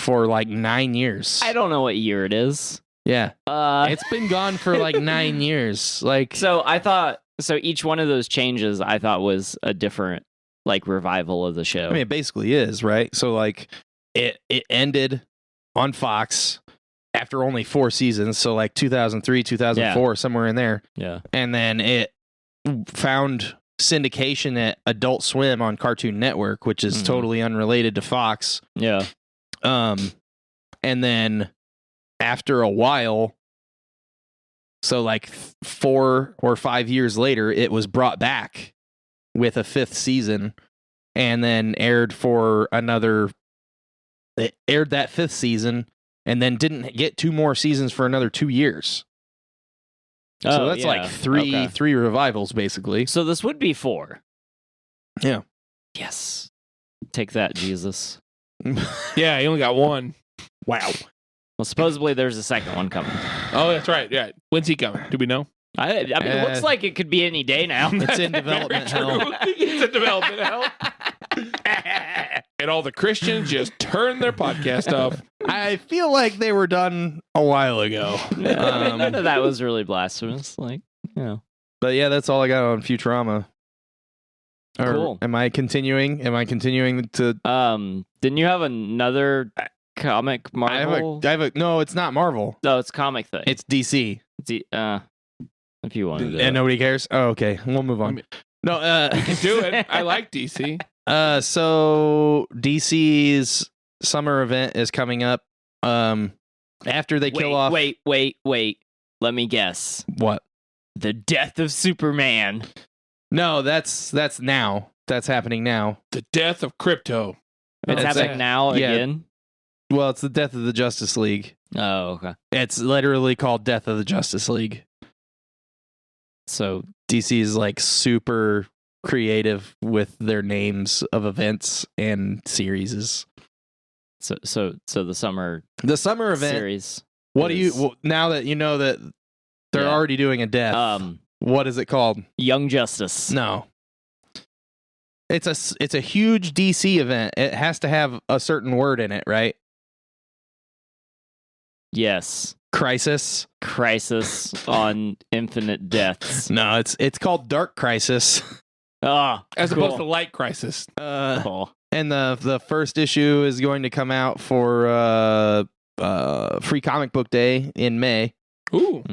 like 9 years. I don't know what year it is. Yeah. It's It's been gone for like 9 years. Like, so each one of those changes I thought was a different like revival of the show. I mean, it basically is, right? So like it ended on Fox after only 4 seasons. So like 2003, 2004, somewhere in there. Yeah. And then it found syndication at Adult Swim on Cartoon Network, which is totally unrelated to Fox. Yeah. And then after a while, so like 4 or 5 years later, it was brought back with a 5th season, and then aired for another. It aired that 5th season, and then didn't get 2 more seasons for another 2 years. So that's like three revivals, basically. So this would be 4. Yeah. Yes. Take that, Jesus. Yeah, he only got 1. Wow. Well, supposedly there's a second one coming. Oh, that's right. Yeah. When's he coming? Do we know? I mean, it looks like it could be any day now. It's in development hell. It's in development hell. And all the Christians just turn their podcast off. I feel like they were done a while ago. That was really blasphemous. Like, you know. But yeah, that's all I got on Futurama. Or Cool. Am I continuing? To? Didn't you have another comic Marvel? No, it's not Marvel. No, it's comic thing. It's DC. If you wanted to. And nobody cares. Oh, okay. We'll move on. No, You can do it. I like DC. So DC's summer event is coming up. After they kill off. Wait. Let me guess. What? The death of Superman. No, that's now. That's happening now. The death of crypto. It's happening now yeah. again. Well, it's the Death of the Justice League. Oh, okay. It's literally called Death of the Justice League. So DC is like super creative with their names of events and series. so the summer The summer event. series. What do you is, now that you know that they're Yeah. already doing a death? What is it called? Young Justice. No. It's a huge DC event. It has to have a certain word in it, right? Yes. Crisis. Crisis on Infinite Deaths. No, it's called Dark Crisis. Ah, As cool. opposed to Light Crisis. Cool. And the first issue is going to come out for Free Comic Book Day in May. Ooh.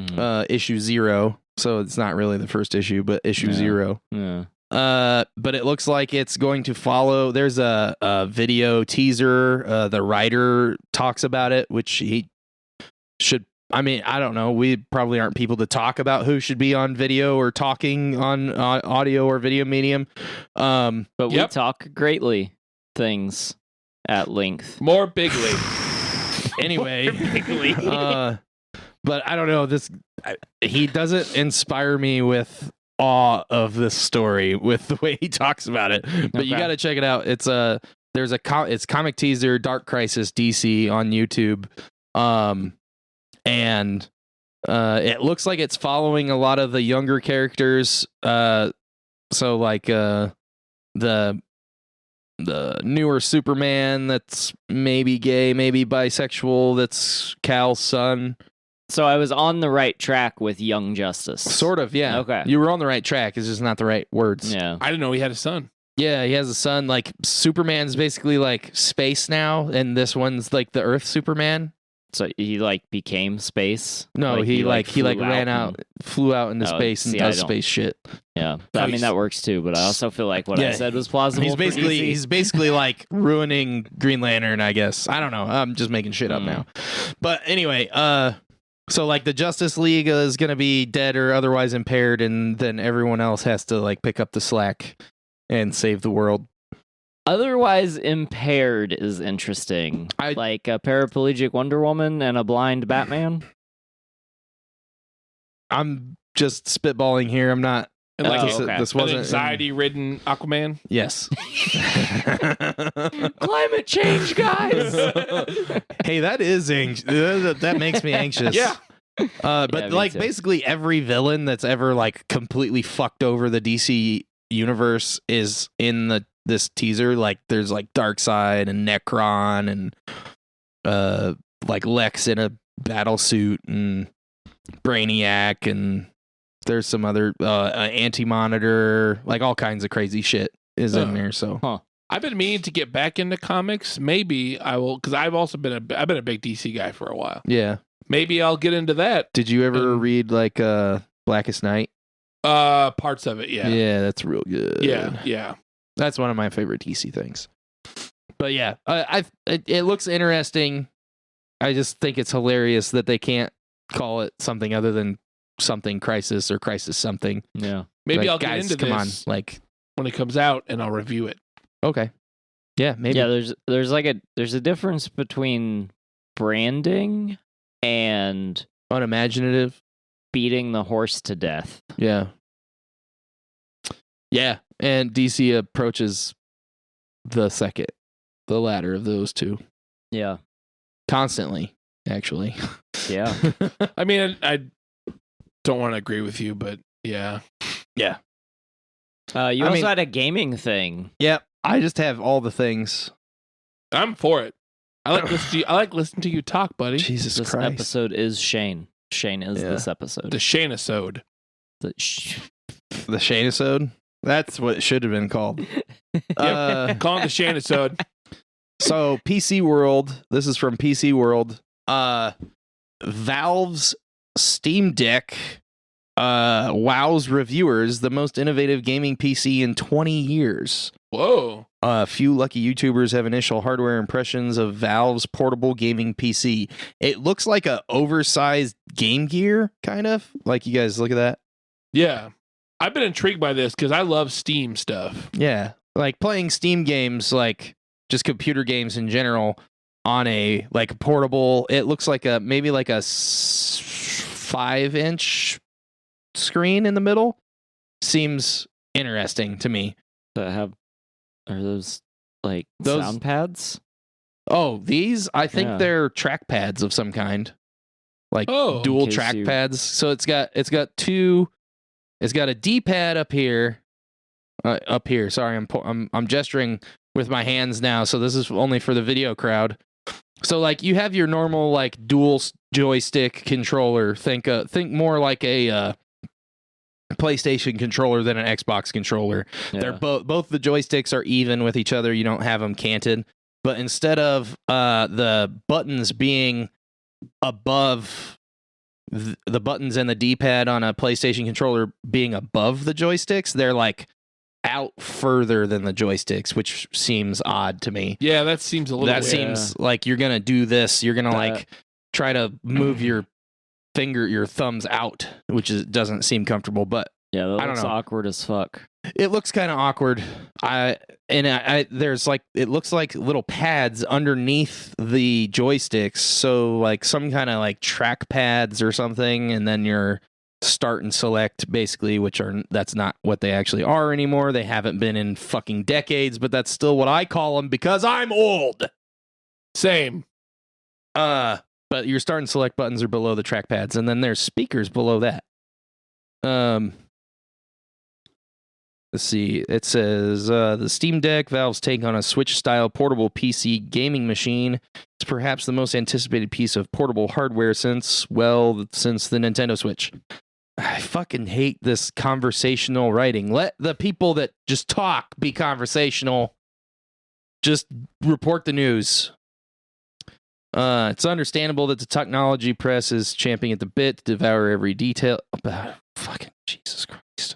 Issue 0. So it's not really the first issue, but issue Yeah. 0. Yeah. But it looks like it's going to follow. There's a video teaser. The writer talks about it, which he should. I mean, I don't know. We probably aren't people to talk about who should be on video or talking on audio or video medium. But we Yep. talk greatly things at length. More bigly. Anyway, Bigly. but I don't know. He doesn't inspire me with awe of this story with the way he talks about it. But you Okay. got to check it out. It's it's Comic Teaser Dark Crisis DC on YouTube. And it looks like it's following a lot of the younger characters. So like the newer Superman that's maybe gay, maybe bisexual, that's Cal's son. So I was on the right track with Young Justice. Sort of, yeah. Okay. You were on the right track. It's just not the right words. Yeah. I didn't know he had a son. Yeah, he has a son. Like, Superman's basically like space now, and this one's like the Earth Superman. So he like became space. No, Like, he flew ran out, flew out into Oh, space and see, I does don't- space shit. Yeah. But, I mean that works too. But I also feel like what I Yeah. said was plausible. He's for basically DC. like ruining Green Lantern, I guess. I don't know. I'm just making shit up now. But anyway, so like the Justice League is gonna be dead or otherwise impaired, and then everyone else has to like pick up the slack and save the world. Otherwise impaired is interesting. Like a paraplegic Wonder Woman and a blind Batman. I'm just spitballing here. I'm not. And like Oh, okay. This an wasn't anxiety-ridden Aquaman. Yes. Climate change, guys. Hey, that is that makes me anxious. Yeah. But Yeah, me like too. basically every villain that's ever like completely fucked over the DC universe is in this teaser. Like there's like Darkseid and Necron and like Lex in a battle suit and Brainiac, and there's some other Anti-Monitor, like all kinds of crazy shit is in there. So I've been meaning to get back into comics. Maybe I will, because I've also been a big DC guy for a while. yeah. Maybe I'll get into that. Did you ever read like Blackest Night? Parts of it, yeah. Yeah, that's real good. Yeah. That's one of my favorite DC things. But yeah, it looks interesting. I just think it's hilarious that they can't call it something other than something Crisis or Crisis something. Yeah. Maybe Like, I'll get guys, into come this on, like when it comes out, and I'll review it. okay, yeah, maybe. Yeah, there's a difference between branding and Unimaginative. beating the horse to death. Yeah, yeah, and DC approaches the latter of those two Yeah. constantly. Actually, Yeah. I mean, I don't want to agree with you, but yeah. yeah. You I also mean- had a gaming thing. Yep. I just have all the things. I'm for it. I like listening to you talk, buddy. Jesus This Christ. episode is Shane. Shane is Yeah. this episode. The Shane-isode. The The Shane-isode? That's what it should have been called. Call it the Shane-isode. So PC World, this is from PC World. Valve's Steam Deck wows reviewers the most innovative gaming PC in 20 years. Whoa. A few lucky YouTubers have initial hardware impressions of Valve's portable gaming PC. It looks like a oversized Game Gear, kind of. Like, you guys look at that? Yeah. I've been intrigued by this because I love Steam stuff. Yeah. Like, playing Steam games, like, just computer games in general, on a like portable. It looks like maybe like a 5-inch screen in the middle. Seems interesting to me. Are those like Those- sound pads? Oh, these? I think Yeah. they're track pads of some kind. Like Oh, dual in case track you- pads. So it's got two. It's got a D-pad up here. Sorry, I'm gesturing with my hands now. So this is only for the video crowd. So like you have your normal like dual joystick controller. Think more like a PlayStation controller than an Xbox controller. Yeah. They're both the joysticks are even with each other. You don't have them canted. But instead of the buttons being above the buttons and the D-pad on a PlayStation controller being above the joysticks, they're like out further than the joysticks, which seems odd to me. Yeah, that seems a little. That weird. seems like you're gonna do this. You're gonna like try to move your thumbs out, which doesn't seem comfortable. But Yeah, that I don't looks know. awkward as fuck. it looks kind of awkward. There's like, it looks like little pads underneath the joysticks. So like some kind of like track pads or something. And then your start and select basically, that's not what they actually are anymore. They haven't been in fucking decades, but that's still what I call them because I'm old. Same. But your start and select buttons are below the track pads. And then there's speakers below that. Let's see. It says the Steam Deck, Valve's take on a Switch-style portable PC gaming machine, is perhaps the most anticipated piece of portable hardware since the Nintendo Switch. I fucking hate this conversational writing. Let the people that just talk be conversational. Just report the news. It's understandable that the technology press is champing at the bit to devour every detail about fucking Jesus Christ.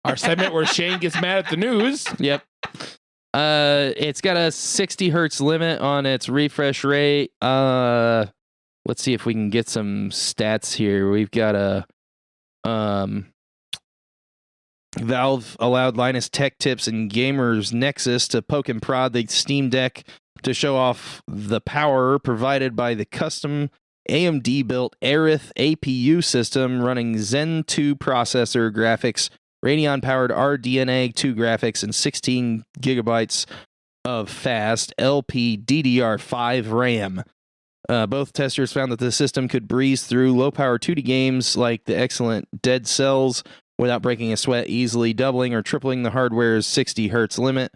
Our segment where Shane gets mad at the news. Yep. It's got a 60 hertz limit on its refresh rate. Let's see if we can get some stats here. We've got a Valve allowed Linus Tech Tips and Gamers Nexus to poke and prod the Steam Deck to show off the power provided by the custom AMD-built Aerith APU system running Zen 2 processor graphics, Radeon-powered RDNA 2 graphics, and 16 gigabytes of fast LPDDR5 RAM. Both testers found that the system could breeze through low-power 2D games like the excellent Dead Cells without breaking a sweat, easily doubling or tripling the hardware's 60 hertz limit.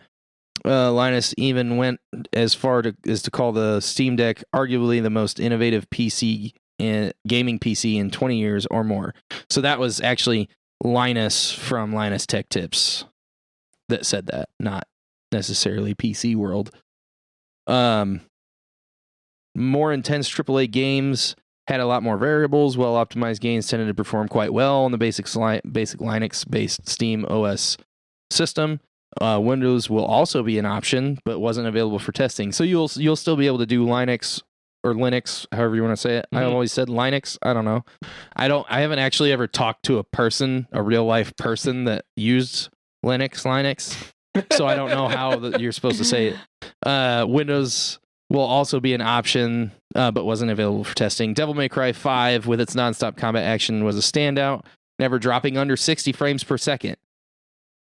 Linus even went as far as to call the Steam Deck arguably the most innovative PC and gaming PC in 20 years or more. So that was actually Linus from Linus Tech Tips that said that, not necessarily PC World. More intense AAA games had a lot more variables. Well-optimized games tended to perform quite well on the basic Linux-based Steam OS system. Windows will also be an option, but wasn't available for testing. So you'll still be able to do Linux or Linux, however you want to say it. Mm-hmm. I always said Linux. I don't know. I haven't actually ever talked to a real life person that used Linux. So I don't know how you're supposed to say it. Windows will also be an option, but wasn't available for testing. Devil May Cry 5 with its nonstop combat action was a standout, never dropping under 60 frames per second.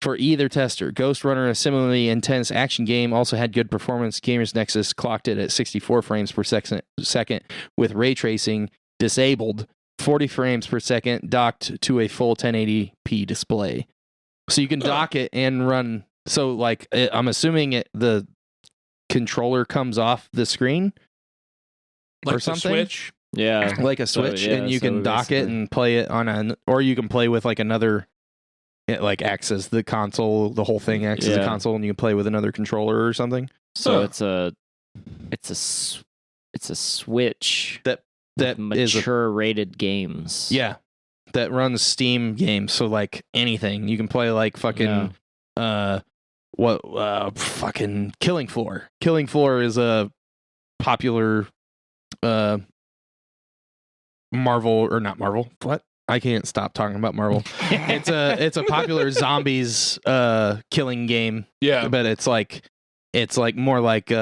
For either tester, Ghost Runner, a similarly intense action game, also had good performance. Gamers Nexus clocked it at 64 frames per second with ray tracing disabled, 40 frames per second docked to a full 1080p display. So you can dock it and run. So like I'm assuming the controller comes off the screen Like or the something. Switch. Yeah. Like a Switch, yeah, and you so can dock it basically- and play it on or you can play with like another. It like acts as the console, the whole thing acts as a Yeah. console, and you can play with another controller or something. So Huh. it's a Switch That is mature rated games. yeah, that runs Steam games. So like anything, you can play like fucking fucking Killing Floor. Killing Floor is a popular Marvel or not Marvel. What? I can't stop talking about Marvel. It's a popular zombies killing game. Yeah. But it's like it's like more like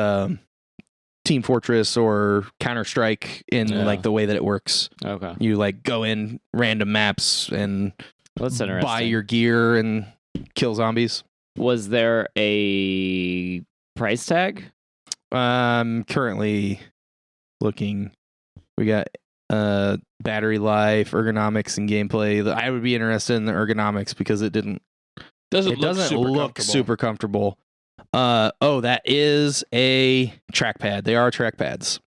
Team Fortress or Counter-Strike in like the way that it works. Okay. You like go in random maps and That's interesting. buy your gear and kill zombies. Was there a price tag? Currently looking. We got battery life, ergonomics, and gameplay. I would be interested in the ergonomics because it doesn't look super comfortable. That is a trackpad. They are trackpads.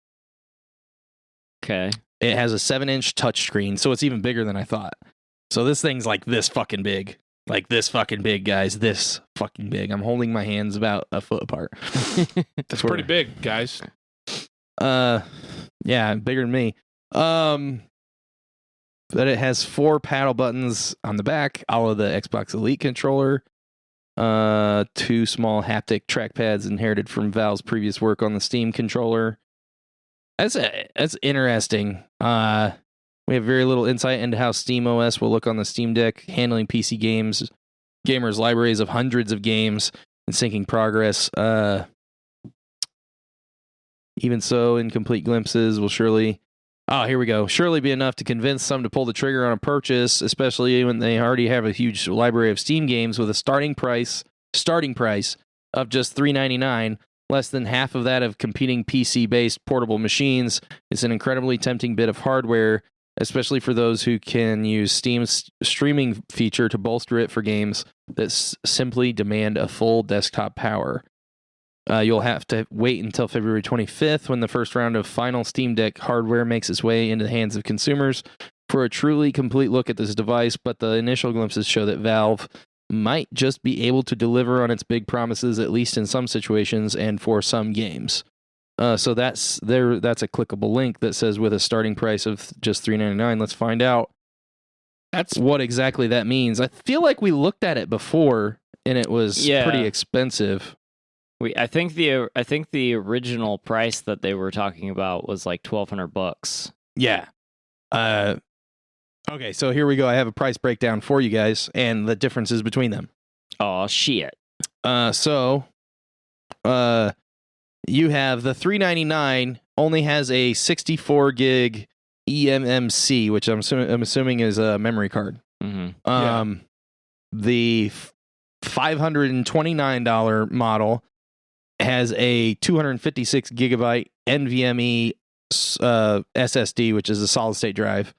Okay. It has a 7-inch touchscreen, so it's even bigger than I thought. So this thing's like this fucking big. Like this fucking big, guys. This fucking big. I'm holding my hands about a foot apart. That's pretty big, guys. Yeah, bigger than me. But it has 4 paddle buttons on the back, all of the Xbox Elite controller. 2 small haptic trackpads inherited from Valve's previous work on the Steam controller. That's interesting. We have very little insight into how Steam OS will look on the Steam Deck, handling PC games, gamers' libraries of hundreds of games, and syncing progress. Even so, incomplete glimpses will surely be enough to convince some to pull the trigger on a purchase, especially when they already have a huge library of Steam games with a starting price of just $3.99, less than half of that of competing PC-based portable machines. It's an incredibly tempting bit of hardware, especially for those who can use Steam's streaming feature to bolster it for games that simply demand a full desktop power. You'll have to wait until February 25th when the first round of final Steam Deck hardware makes its way into the hands of consumers for a truly complete look at this device, but the initial glimpses show that Valve might just be able to deliver on its big promises, at least in some situations and for some games. So that's a clickable link that says with a starting price of just $3.99. Let's find out what exactly that means. I feel like we looked at it before and it was pretty expensive. I think the original price that they were talking about was like $1,200. Yeah. Okay, so here we go. I have a price breakdown for you guys and the differences between them. Oh shit. So you have the $3.99 only has a 64 gig eMMC, which I'm assuming is a memory card. Mm-hmm. The $529 model has a 256 gigabyte NVMe SSD, which is a solid state drive.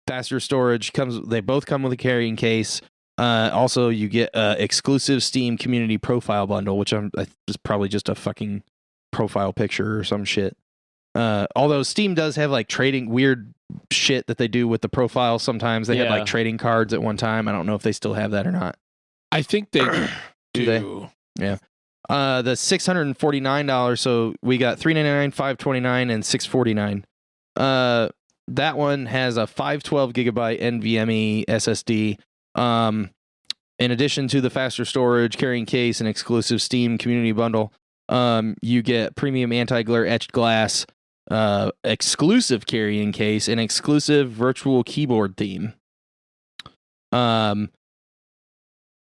Faster storage they both come with a carrying case. Also, you get exclusive Steam community profile bundle, which is probably just a fucking profile picture or some shit. Although Steam does have like trading weird shit that they do with the profile. Sometimes they have like trading cards at one time. I don't know if they still have that or not. I think they do. They? Yeah. The $649. So we got $399, $529, and $649. That one has a 512 gigabyte NVMe SSD. In addition to the faster storage, carrying case, and exclusive Steam community bundle, you get premium anti-glare etched glass, exclusive carrying case, and exclusive virtual keyboard theme.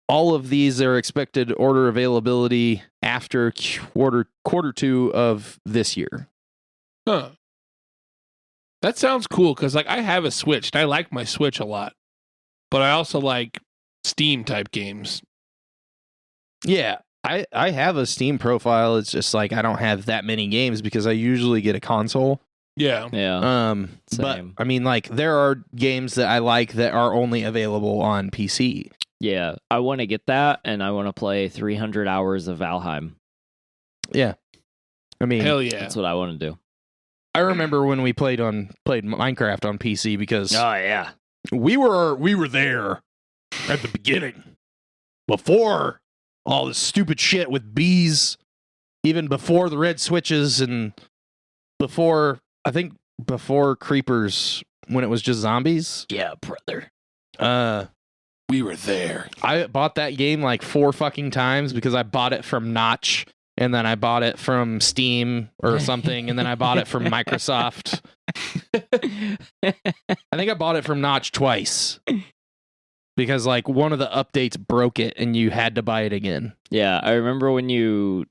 All of these are expected order availability after quarter 2 of this year. Huh. That sounds cool because like I have a Switch and I like my Switch a lot, but I also like Steam type games. Yeah, I have a Steam profile. It's just like I don't have that many games because I usually get a console. Yeah. But I mean, like there are games that I like that are only available on PC. Yeah, I want to get that, and I want to play 300 hours of Valheim. Yeah, I mean, hell yeah, that's what I want to do. I remember when we played Minecraft on PC because we were there at the beginning before all this stupid shit with bees, even before the red switches and before creepers when it was just zombies. Yeah, brother. We were there. I bought that game like 4 fucking times because I bought it from Notch. And then I bought it from Steam or something. And then I bought it from Microsoft. I think I bought it from Notch twice. Because like one of the updates broke it and you had to buy it again. Yeah, I remember when you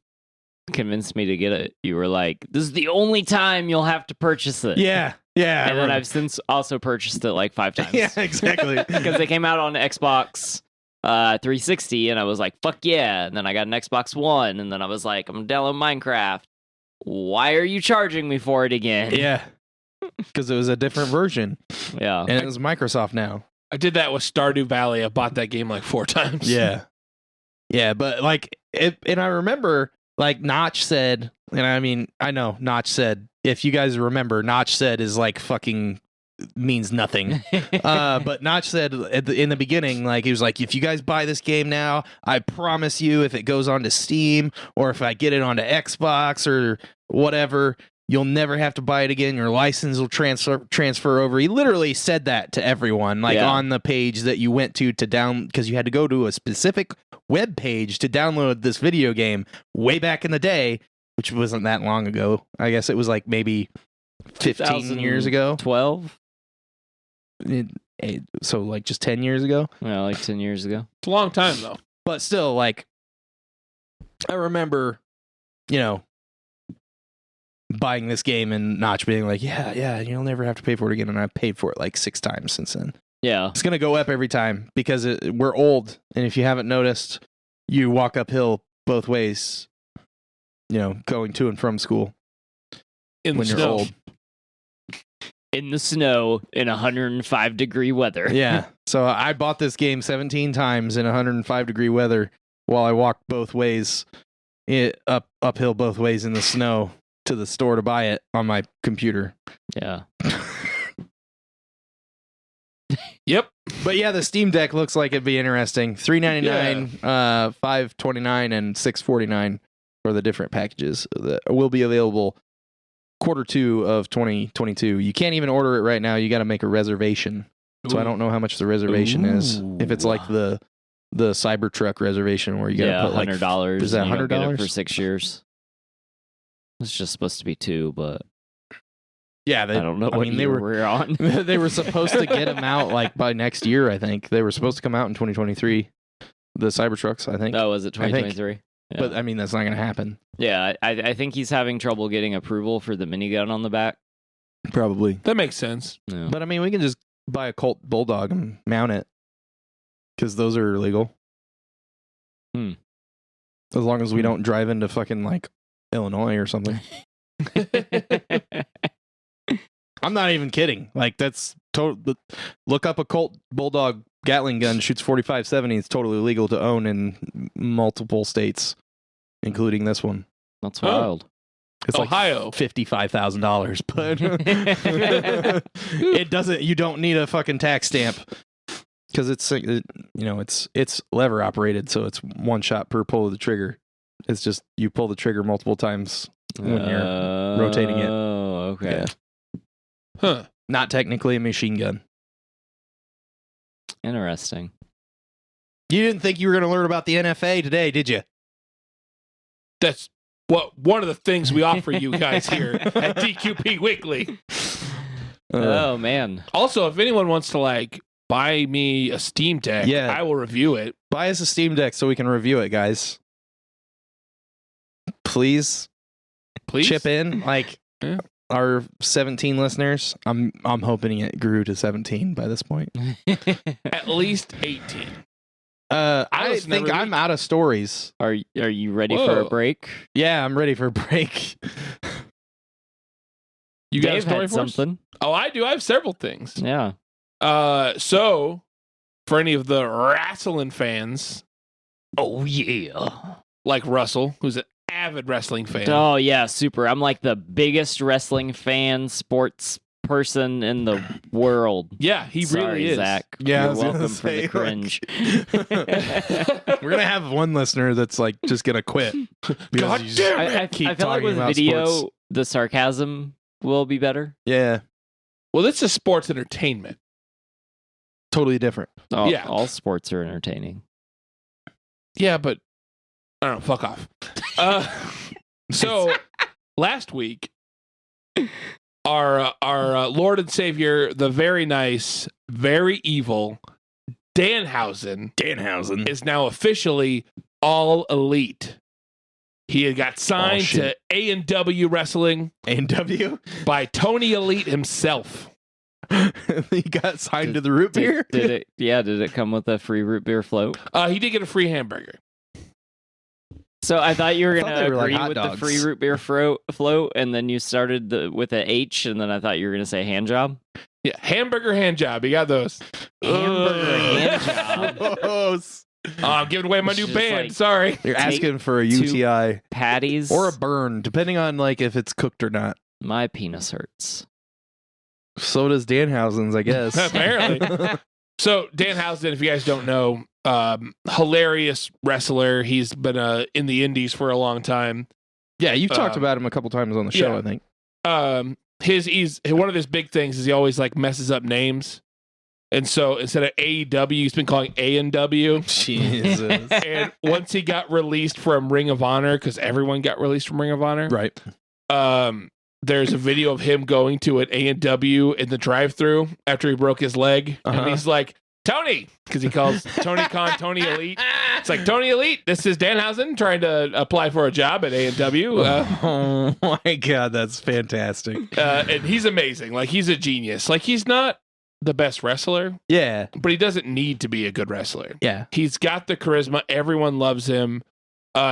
convinced me to get it. You were like, "This is the only time you'll have to purchase it." Yeah. And then I've since also purchased it like 5 times. Yeah, exactly. Because they came out on Xbox 360, and I was like, "Fuck yeah!" And then I got an Xbox One, and then I was like, "I'm downloading Minecraft. Why are you charging me for it again?" Yeah. Because it was a different version. Yeah. And it was Microsoft now. I did that with Stardew Valley. I bought that game like 4 times. Yeah. Yeah, but like, and I remember, like, Notch said, and I mean, I know Notch said, if you guys remember, Notch said is like fucking means nothing. But Notch said in the beginning, like, he was like, if you guys buy this game now, I promise you, if it goes onto Steam or if I get it onto Xbox or whatever, you'll never have to buy it again. Your license will transfer over. He literally said that to everyone, like on the page that you went to down, because you had to go to a specific web page to download this video game way back in the day, which wasn't that long ago. I guess it was like maybe 15 years ago. 12? So like just 10 years ago? Yeah, like 10 years ago. It's a long time, though. But still, like, I remember, buying this game and Notch being like, yeah, you'll never have to pay for it again. And I've paid for it like 6 times since then. Yeah. It's going to go up every time because we're old. And if you haven't noticed, you walk uphill both ways, going to and from school In when the you're snow. old. In the snow in 105-degree weather. Yeah. So I bought this game 17 times in 105-degree weather while I walked both ways, uphill both ways in the snow to the store to buy it on my computer. Yeah. Yep. But yeah, the Steam Deck looks like it'd be interesting. $399, $529, and $649 for the different packages that will be available Q2 of 2022. You can't even order it right now. You got to make a reservation. So I don't know how much the reservation is. If it's like the Cybertruck reservation where you got to put like $100. Is that $100 for 6 years? It's just supposed to be 2, but yeah, I don't know what year we're on. They were supposed to get them out like by next year. I think they were supposed to come out in 2023. The Cybertrucks, I think. Oh, was it 2023? Yeah. But I mean, that's not going to happen. Yeah, I think he's having trouble getting approval for the minigun on the back. Probably. That makes sense. Yeah. But I mean, we can just buy a Colt Bulldog and mount it because those are illegal. As long as we don't drive into fucking like Illinois or something. I'm not even kidding. Like, that's total. Look up a Colt Bulldog Gatling gun, shoots 45-70. It's totally legal to own in multiple states, including this one. That's wild. It's Ohio. like $55,000, but it doesn't. You don't need a fucking tax stamp because it's it's lever operated, so it's one shot per pull of the trigger. It's just you pull the trigger multiple times when you're rotating it. Oh, okay. Yeah. Huh. Not technically a machine gun. Interesting. You didn't think you were going to learn about the NFA today, did you? That's one of the things we offer you guys here at DQP Weekly. Oh, man. Also, if anyone wants to like buy me a Steam Deck, Yeah. I will review it. Buy us a Steam Deck so we can review it, guys. Please Please chip in. Like Yeah. our 17 listeners. I'm hoping it grew to 17 by this point. At least 18. I listen think every I'm week. out of stories. Are you ready for a Whoa. break? Yeah, I'm ready for a break. You got a Dave story had for us? something. Oh, I do. I have several things. Yeah. So for any of the wrestling fans Oh, yeah. like Russell, who's an avid wrestling fan. Oh, yeah, super. I'm like the biggest wrestling fan, sports person in the world. Yeah, he Sorry, really is. Zach. Yeah, I You're was gonna welcome for say, the cringe. We're gonna have one listener that's like just gonna quit. God damn it. I Keep feel like talking with about video, sports. the sarcasm will be better. Yeah, Well, this is sports entertainment. totally different. Yeah. All sports are entertaining. Yeah, but I don't know. Fuck off. So last week, our Lord and Savior, the very nice, very evil Danhausen Danhausen. is now officially all elite. He had got signed to A&W Wrestling. A&W? By Tony Elite himself. He got signed to the root beer? Did it come with a free root beer float? He did get a free hamburger. So I thought you were going to agree like with dogs. the free root beer float, and then you started with an H, and then I thought you were going to say hand job. Yeah, hamburger hand job. You got those. Hamburger hand job. I'm giving away my new Just band. like- Sorry. You're asking for a UTI Patties. or a burn, depending on like if it's cooked or not. My penis hurts. So does Danhausen's, I guess. Apparently. So Danhausen, if you guys don't know, hilarious wrestler. He's been in the indies for a long time. Yeah, you've talked about him a couple times on the show, I think. He's one of his big things is he always like messes up names. And so instead of AEW, he's been calling A&W. Jesus. And once he got released from Ring of Honor, because everyone got released from Ring of Honor, Right. there's a video of him going to an A&W in the drive-thru after he broke his leg, and he's like, Tony, because he calls Tony Khan Tony Elite. It's like, Tony Elite, this is Danhausen trying to apply for a job at A&W. Oh my God, that's fantastic. And he's amazing. Like, he's a genius. Like, he's not the best wrestler, Yeah. but he doesn't need to be a good wrestler. Yeah. He's got the charisma. Everyone loves him.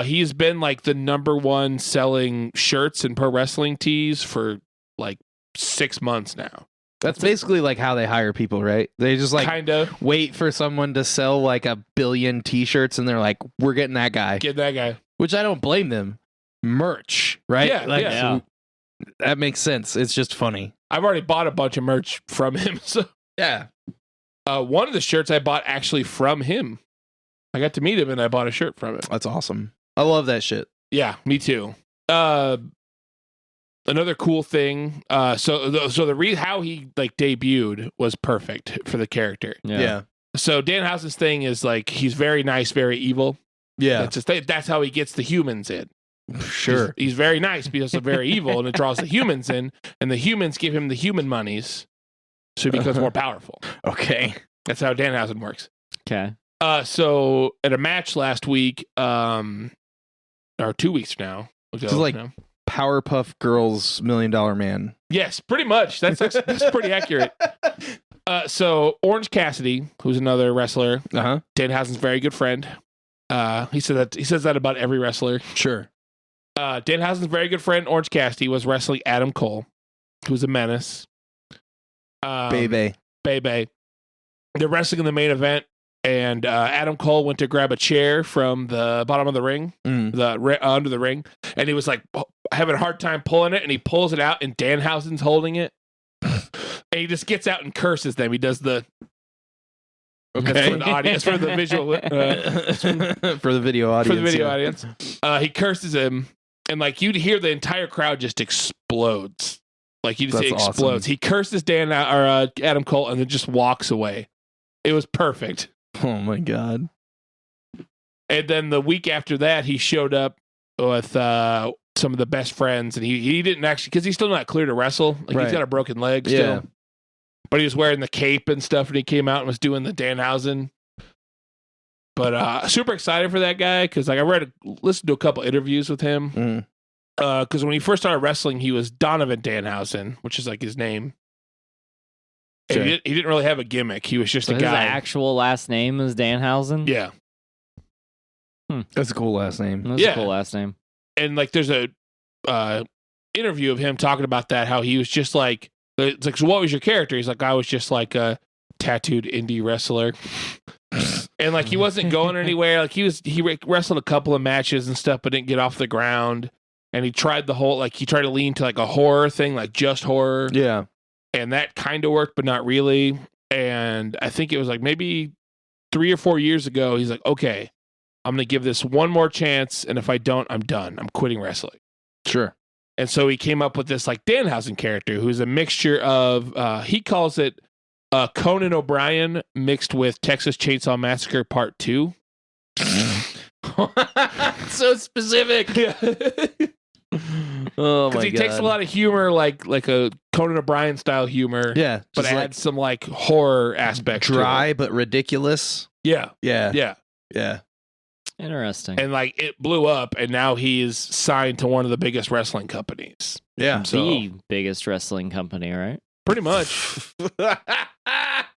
He's been like the #1 selling shirts and pro wrestling tees for like 6 months now. That's basically like how they hire people, right? They just like Kind of wait for someone to sell like 1 billion t-shirts and they're like, we're getting that guy. get that guy. Which I don't blame them. Merch, right? Yeah, Like, yeah. That makes sense. It's just funny. I've already bought a bunch of merch from him. So Yeah. one of the shirts I bought actually from him. I got to meet him and I bought a shirt from him. That's awesome. I love that shit. Yeah, me too. Another cool thing. So how he like debuted was perfect for the character. Yeah. So Danhausen's thing is like he's very nice, very evil. Yeah. That's how he gets the humans in. Sure. He's very nice because he's very evil, and it draws the humans in, and the humans give him the human monies, so he becomes more powerful. Okay. That's how Danhausen works. Okay. So at a match last week, or 2 weeks now, This is like Powerpuff Girls $1 Million Man. yes, pretty much. That's pretty accurate. So Orange Cassidy, who's another wrestler, Danhausen's very good friend. He says that about every wrestler. Sure. Danhausen's very good friend, Orange Cassidy, was wrestling Adam Cole, who's a menace. Bebe. They're wrestling in the main event, and Adam Cole went to grab a chair from the bottom of the ring, under the ring, and he was like having a hard time pulling it, and he pulls it out, and Danhausen's holding it, and he just gets out and curses them. He does the Okay. for the audience, for the visual, for the video audience. for the video audience. He curses him, and like you'd hear the entire crowd just explodes. Like you just see it That's explodes. awesome. He curses Adam Cole, and then just walks away. It was perfect. Oh my God. And then the week after that, he showed up with some of the best friends, and he didn't actually, because he's still not clear to wrestle. Like Right. he's got a broken leg still. Yeah. But he was wearing the cape and stuff, and he came out and was doing the Danhausen. But super excited for that guy, because like listened to a couple interviews with him. Because when he first started wrestling, he was Donovan Danhausen, which is like his name. And Sure. he didn't really have a gimmick. He was just So a his guy. actual last name is Danhausen? Yeah. That's a cool last name. That's Yeah. a cool last name. And like there's a interview of him talking about that, how he was just like, it's like, so what was your character? He's like, I was just like a tattooed indie wrestler. And like he wasn't going anywhere. Like he wrestled a couple of matches and stuff, but didn't get off the ground. And he tried he tried to lean to like a horror thing, like just horror. Yeah. And that kind of worked, but not really. And I think it was like maybe 3 or 4 years ago, he's like, okay, I'm going to give this one more chance. And if I don't, I'm done. I'm quitting wrestling. Sure. And so he came up with this like Danhausen character, who's a mixture of, he calls it Conan O'Brien mixed with Texas Chainsaw Massacre Part 2. So specific. Oh my God. Because he takes a lot of humor, like a Conan O'Brien style humor, Yeah. but just adds some like horror aspects. dry but ridiculous. To it. Yeah. Yeah. Yeah. Interesting. And like it blew up, and now he is signed to one of the biggest wrestling companies. Yeah. The biggest wrestling company, right? Pretty much.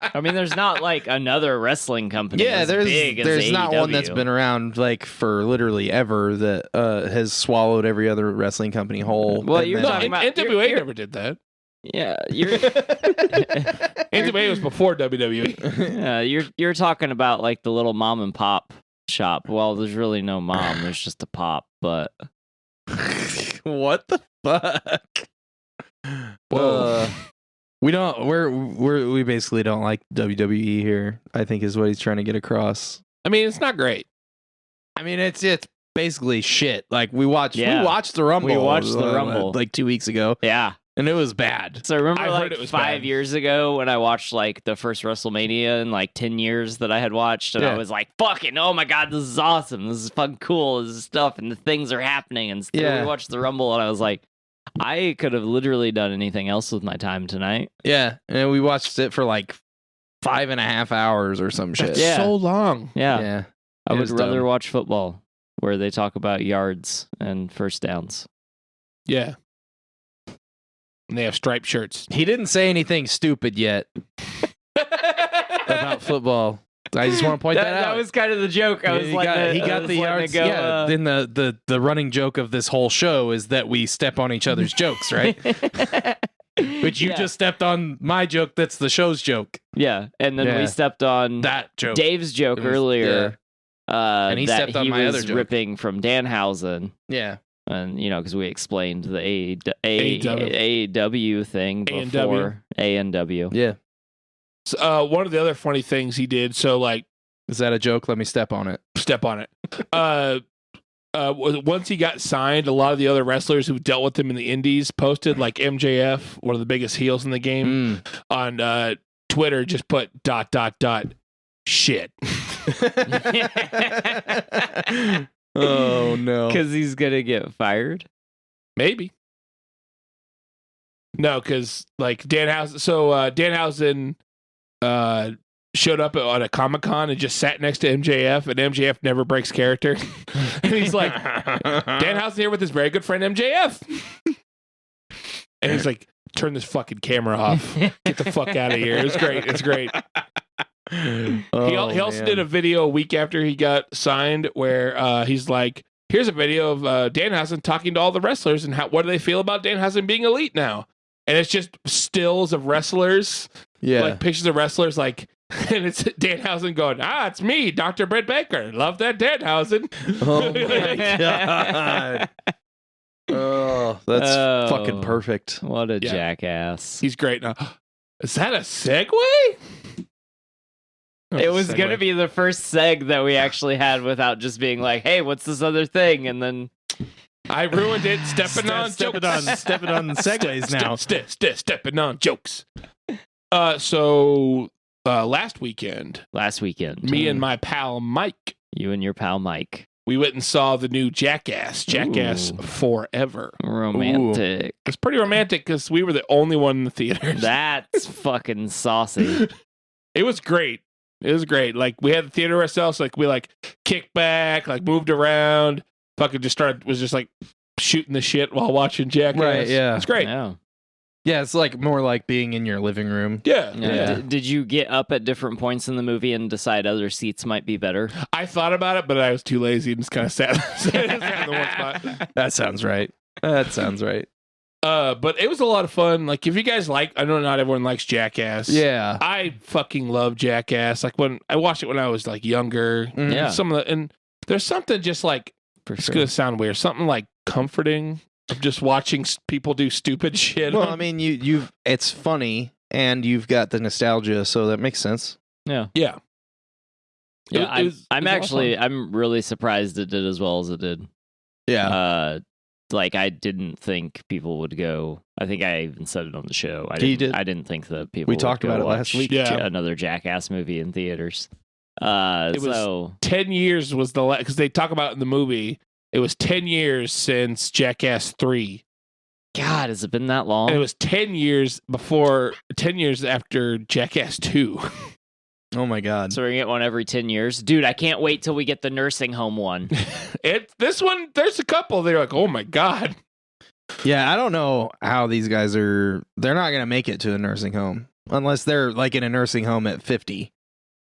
I mean, there's not like another wrestling company. Yeah, as big as there's not one that's AEW. been around like for literally ever that has swallowed every other wrestling company whole. Well, And you're then- talking about- NWA you're- never did that. Yeah, you're NWA was before WWE. you're talking about like the little mom and pop shop. Well, there's really no mom. There's just a pop. But What the fuck? Whoa. We basically don't like WWE here, I think is what he's trying to get across. I mean, it's not great. I mean, it's basically shit. Like we watched the Rumble. We watched the Rumble. like 2 weeks ago, yeah. and it was bad. So remember, I heard like it was 5 bad. years ago when I watched like the first WrestleMania in like 10 years that I had watched, and Yeah. I was like, "Fucking, oh my god, this is awesome! This is fucking cool! This is stuff, and the things are happening." And Yeah. we watched the Rumble, and I was like, I could have literally done anything else with my time tonight. Yeah, and we watched it for like 5.5 hours or some shit. That's Yeah. so long. Yeah, yeah. I It would was rather dumb. watch football where they talk about yards and first downs. Yeah. And they have striped shirts. He didn't say anything stupid yet about football. I just want to point that, out. That was kind of the joke. I was he like, got the yards. Yeah. Then the running joke of this whole show is that we step on each other's jokes, right? But you just stepped on my joke. That's the show's joke. yeah, and then Yeah. we stepped on That joke. Dave's joke It was- earlier. And he that stepped on he my was other joke. ripping from Danhausen, Yeah. and because we explained the AEW. AEW thing before A&W. Yeah. So, one of the other funny things he did, so like, Is that a joke? Let me step on it. step on it. Once he got signed, a lot of the other wrestlers who dealt with him in the indies posted, like MJF, one of the biggest heels in the game, on Twitter, just put ... shit. Oh no. Because he's gonna get fired. Maybe. No, because like Danhausen. So Danhausen showed up on a Comic-Con and just sat next to MJF, and MJF never breaks character. And he's like, Danhausen here with his very good friend MJF. And he's like, turn this fucking camera off. Get the fuck out of here. It's great. It's great. He also did a video a week after he got signed where he's like, here's a video of Danhausen talking to all the wrestlers and what do they feel about Danhausen being elite now? And it's just stills of wrestlers, like pictures of wrestlers, like, and it's Danhausen going, it's me, Dr. Britt Baker. Love that Danhausen. Oh my god. Oh, that's fucking perfect. What a Yeah. jackass. He's great now. Is that a segue? It was going to be the first seg that we actually had without just being like, hey, what's this other thing? And then I ruined it. Stepping on stepping jokes. on segues now. Stepping on jokes. So last weekend, me and my pal Mike, you and your pal Mike. we went and saw the new Jackass Ooh. Forever. Romantic. It's pretty romantic because we were the only one in the theaters. That's fucking saucy. It was great. It was great. Like we had the theater ourselves. Like we like kicked back, like moved around. Fucking was just like shooting the shit while watching Jackass. Right, yeah. It's great. Yeah. Yeah, it's like more like being in your living room. Yeah. Yeah. Did you get up at different points in the movie and decide other seats might be better? I thought about it, but I was too lazy and just kind of sat in the one spot. That sounds right. That sounds right. But it was a lot of fun. Like if you guys I know not everyone likes Jackass. Yeah. I fucking love Jackass. Like when I watched it when I was like younger. Yeah. And there's something just like, For it's sure. gonna sound weird, something like comforting of just watching people do stupid shit. Well, I mean, you've it's funny and you've got the nostalgia, so that makes sense. Yeah. Yeah. Yeah, It was I'm a lot of actually fun. I'm really surprised it did as well as it did. Yeah. Like I didn't think people would go. I think I even said it on the show. I didn't think that people. We would talked go about it watch last week. Yeah. Another Jackass movie in theaters. It was 10 years was the because they talk about in the movie. It was 10 years since Jackass 3. God, has it been that long? And it was 10 years after Jackass 2. Oh my god. So we're gonna get one every 10 years. Dude, I can't wait till we get the nursing home one. This one, there's a couple. They're like, oh my god. Yeah, I don't know how these guys are. They're not gonna make it to a nursing home unless they're like in a nursing home at 50.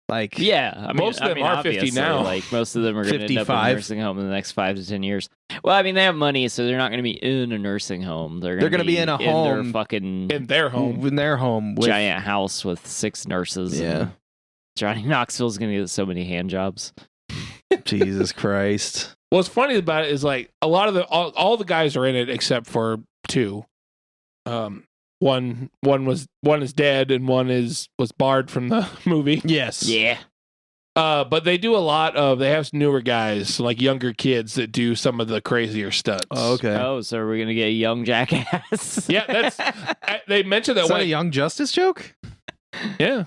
Like, Yeah, I mean, Most of them are 50 obviously, now. Like most of them are going to end up in a 55. nursing home in the next 5 to 10 years. Well, I mean, they have money, so they're not going to be in a nursing home. They're going to be in a their home. fucking In their home. in their home with, giant house with 6 nurses. Yeah. and Johnny Knoxville's going to get so many hand jobs. Jesus Christ. What's funny about it is like a lot of all the guys are in it except for 2. One is dead and one was barred from the movie. Yes. Yeah. But they do a lot of. They have newer guys, like younger kids, that do some of the crazier stunts. Oh, okay. Oh, so we're going to get a young jackass. Yeah, they mentioned that Is that one. a Young Justice joke? Yeah,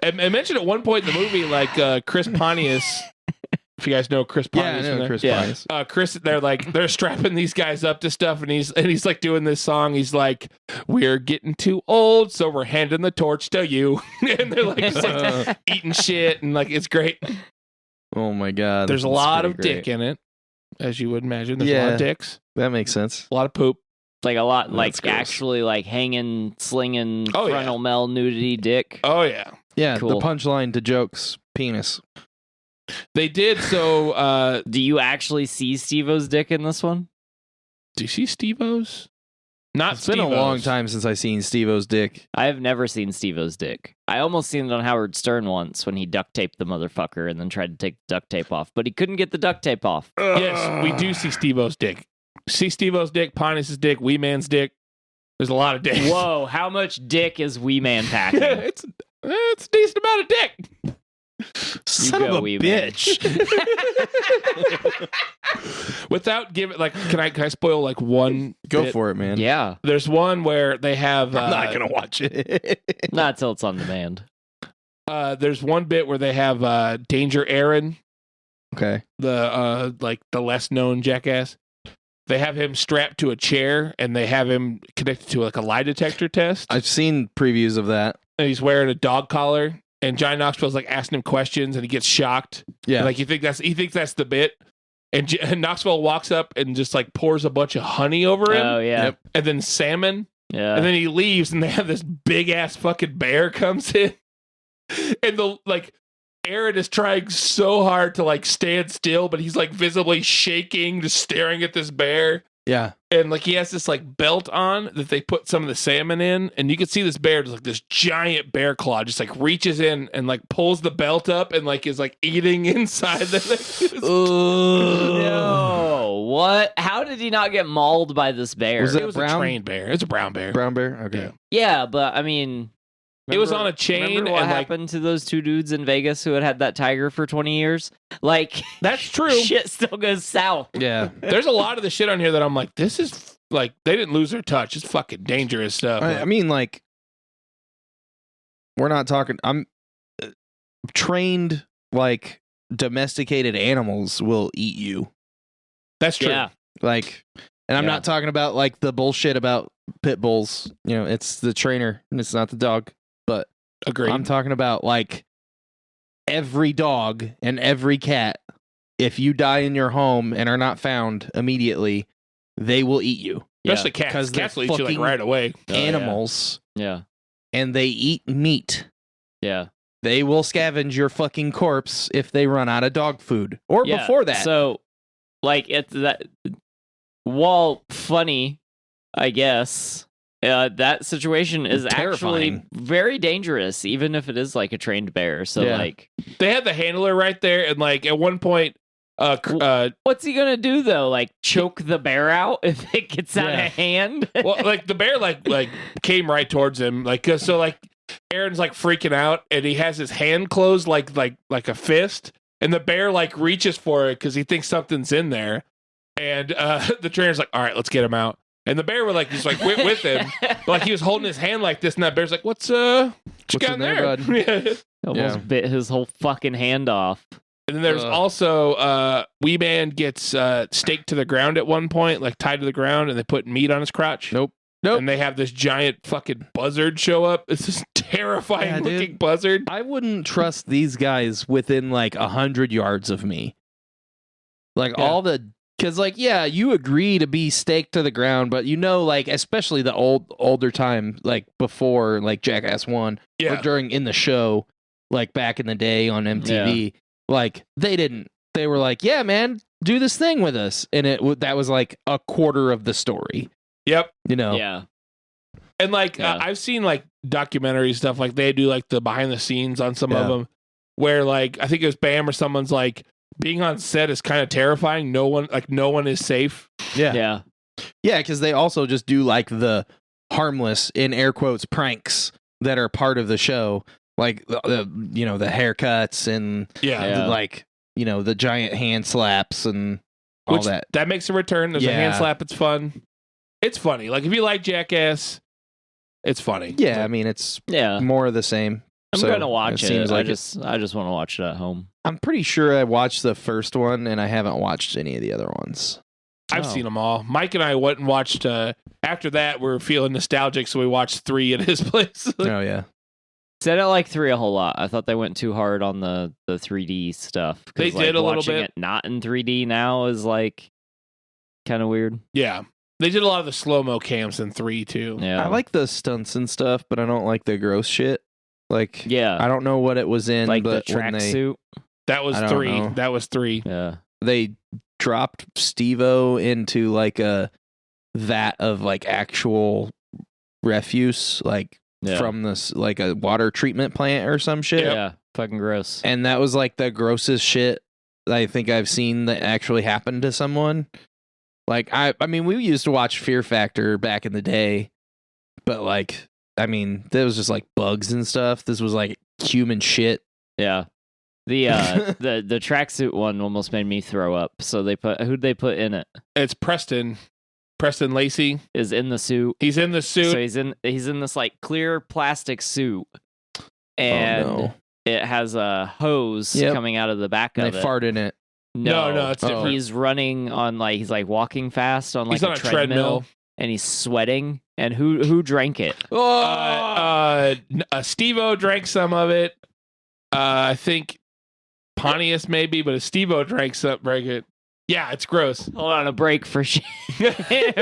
I mentioned at one point in the movie, like Chris Pontius. If you guys know Chris Pontius, Yeah, I know Chris Yeah. Pontius. Chris, they're strapping these guys up to stuff, and he's like doing this song. He's like, "We're getting too old, so we're handing the torch to you," and they're like, just like eating shit, and like it's great. Oh my god. There's a That's lot pretty of great. dick in it, as you would imagine. There's a lot Yeah. of dicks, That makes sense. a lot of poop. Like a lot, That's like gross. actually like hanging, slinging, Oh, yeah. frontal male nudity dick. Oh yeah, Yeah, Cool. the punchline to jokes, penis. they did. So, Do you actually see Steve-O's dick in this one? do you see Steve-O's? Not It's been a long Steve-O's. time since I seen Steve-O's dick. I have never seen Steve-O's dick. I almost seen it on Howard Stern once when he duct taped the motherfucker and then tried to take the duct tape off, but he couldn't get the duct tape off. Yes, we do see Steve-O's dick. See Steve-O's dick, Pontius's dick, Wee Man's dick. There's a lot of dicks. Whoa, how much dick is Wee Man packing? it's a decent amount of dick. Son go, of a wee man. bitch. Without giving, like, can I spoil like one? Go bit? for it, man. Yeah, There's one where they have. I'm not gonna watch it. not till it's on demand. There's one bit where they have Danger Aaron, Okay. the the less known jackass. They have him strapped to a chair and they have him connected to like a lie detector test. I've seen previews of that. And he's wearing a dog collar. And Johnny Knoxville's like asking him questions and he gets shocked. Yeah. Like he thinks that's the bit. And Knoxville walks up and just like pours a bunch of honey over him. Oh yeah, Yep. And then salmon. yeah. And then he leaves and they have this big ass fucking bear comes in. And Aaron is trying so hard to like stand still, but he's like visibly shaking, just staring at this bear. Yeah. And like he has this like belt on that they put some of the salmon in, and you can see this bear, just like this giant bear claw, just like reaches in and like pulls the belt up and like is like eating inside the thing. No, what? How did he not get mauled by this bear? Was It it was brown? a trained bear. It's a brown bear. Brown bear? Okay. Yeah. Yeah, but I mean, It was on a chain Remember what and, like- happened to those 2 dudes in Vegas who had that tiger for 20 years? Like, That's true. shit still goes south. Yeah. There's a lot of the shit on here that I'm like, this is like they didn't lose their touch. It's fucking dangerous stuff. I mean, like, we're not talking. I'm trained, like, domesticated animals will eat you. That's true. Yeah. Like, and I'm Yeah. not talking about, like, the bullshit about pit bulls. You know, it's the trainer and it's not the dog. But Agreed. I'm talking about, like, every dog and every cat, if you die in your home and are not found immediately, they will eat you. Especially cats. 'Cause they're Cats will eat you like fucking- right away. Oh, yeah. Animals, Yeah. and they eat meat. Yeah. They will scavenge your fucking corpse if they run out of dog food. Or Yeah, before that. So, like, it's that. While funny, I guess, that situation is actually Terrifying. very dangerous, even if it is like a trained bear. So, Yeah. like, They had the handler right there, and like at one point, what's he gonna do though? Like, choke the bear out if it gets out Yeah. of hand? well, like the bear like came right towards him, like 'cause so like Aaron's like freaking out, and he has his hand closed like a fist, and the bear like reaches for it because he thinks something's in there, and the trainer's like, all right, let's get him out, and the bear was like just like went with him, but, like he was holding his hand like this, and that bear's like, what you got in there, bud? Yeah. Almost Yeah. bit his whole fucking hand off. And then there's also Wee Man gets staked to the ground at one point, like tied to the ground, and they put meat on his crotch. Nope. Nope. And they have this giant fucking buzzard show up. It's this terrifying looking buzzard. I wouldn't trust these guys within like 100 yards of me. Like because like, yeah, you agree to be staked to the ground, but like, especially the older time, like before like Jackass 1 or during in the show, like back in the day on MTV, like they were like, yeah, man, do this thing with us. And that was like a quarter of the story. Yep. Yeah. And like I've seen like documentary stuff, like they do like the behind the scenes on some of them, where like I think it was Bam or someone's like being on set is kind of terrifying. No one is safe. Yeah, because they also just do like the harmless in air quotes pranks that are part of the show, like the haircuts and like the giant hand slaps and all that. That makes a return. There's a hand slap. It's fun. It's funny. Like if you like Jackass, it's funny. Yeah, I mean it's more of the same. I'm gonna watch it. I just want to watch it at home. I'm pretty sure I watched the first one and I haven't watched any of the other ones. I've seen them all. Mike and I went and watched. After that, we were feeling nostalgic, so we watched 3 at his place. Oh yeah. See, I don't like 3 a whole lot. I thought they went too hard on the 3D stuff. They did a little bit. It not in 3D now is like kind of weird. Yeah. They did a lot of the slow-mo cams in 3 too. Yeah. I like the stunts and stuff, but I don't like the gross shit. Like, I don't know what it was in, like but the tracksuit. That was 3. That was 3. Yeah. They dropped Steve-O into like a vat of like actual refuse, like from this like a water treatment plant or some shit. Yeah. Fucking gross. And that was like the grossest shit I think I've seen that actually happened to someone. Like, I mean, we used to watch Fear Factor back in the day, but like, I mean, there was just like bugs and stuff. This was like human shit. Yeah. The the tracksuit one almost made me throw up. So who'd they put in it? It's Preston Lacey is in the suit. He's in the suit. So he's in this like clear plastic suit, and it has a hose coming out of the back of it. They fart in it. No, it's different. He's running on he's walking fast on he's on a treadmill, and he's sweating. And who drank it? Steve-O drank some of it. I think Pontius maybe, but Steve-O drank it. Yeah, it's gross. Hold on, a break for Shane.